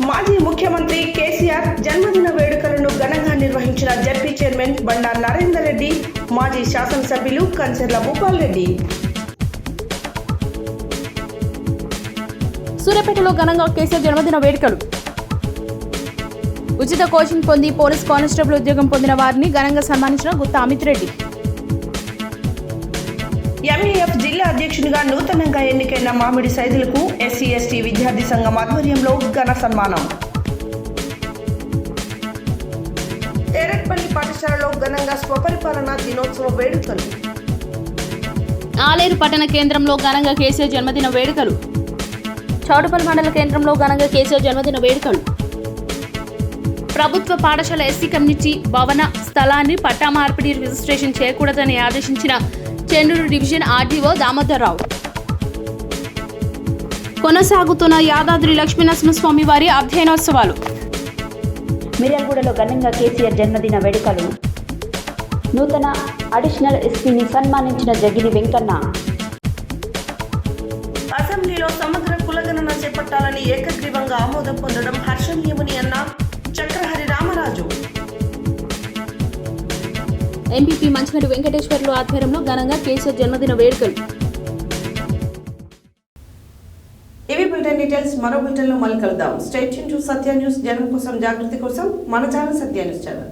మాజీ ముఖ్యమంత్రి కేసీఆర్ జన్మదిన వేడుకలను ఘనంగా నిర్వహించిన జడ్పీ చైర్మన్ బండా నరేందర్ రెడ్డి, మాజీ శాసనసభ్యులు కంచెర్ల భూపాల్ రెడ్డి. సూర్యాపేటలో ఘనంగా కేసీఆర్ జన్మదిన వేడుకలు. ఉచిత కోచింగ్ పొంది పోలీస్ కానిస్టేబుల్ ఉద్యోగం పొందిన వారిని ఘనంగా సన్మానించిన గుత్తా అమిత్ రెడ్డి. ఎంఏఎఫ్ జిల్లా అధ్యక్షునిగా నూతనంగా ఎన్నికైన మామిడి సైదులకు ఎస్సీ ఎస్టీ విద్యార్థి సంఘం ఆధ్వర్యంలో ఘన సన్మానం. తేరట్పల్లి పాఠశాలలో ఘనంగా స్వపరిపాలన దినోత్సవ వేడుకలు. ఆలేరు పట్టణ కేంద్రంలో ఘనంగా కేసీఆర్ జన్మదిన వేడుకలు. చౌటుపల్లి మండల కేంద్రంలో ఘనంగా కేసీఆర్ జన్మదిన వేడుకలు. ప్రభుత్వ పాఠశాల ఎస్సీ కమ్యూనిటీ భవన స్థలాన్ని పట్టా మార్పిడి రిజిస్ట్రేషన్ చేయకూడదని ఆదేశించిన చెన్నూరు డివిజన్ ఆర్డీఓ దామోదర్రావు. కొనసాగుతున్న యాదాద్రి లక్ష్మీనరసింహస్వామి వారి అధ్యయనోత్సవాలు. మిర్యాలగూడలో ఘనంగా కేసీఆర్ జన్మదిన వేడుకలు. నూతన అడిషనల్ ఎస్పీని సన్మానించిన జగిని వెంకన్న. అసెంబ్లీలో సమగ్ర కులగణన చేపట్టాలని ఏకగ్రీవంగా ఆమోదం పొందడం హర్షణీయమని అన్న చక్రహరి రామరాజు. ఎంపీపీ మంచిగడ్డ వెంకటేశ్వర్లు ఆధ్వర్యంలో ఘనంగా కేసీఆర్ జన్మదిన వేడుకలు. ఇవి బులెటిన్ డీటెయిల్స్. మరో బులెటిన్లో మళ్ళీ కలుద్దాం. State to Satya news. జనం కోసం జాగృతి కోసం మన ఛానల్ సత్య న్యూస్ ఛానల్.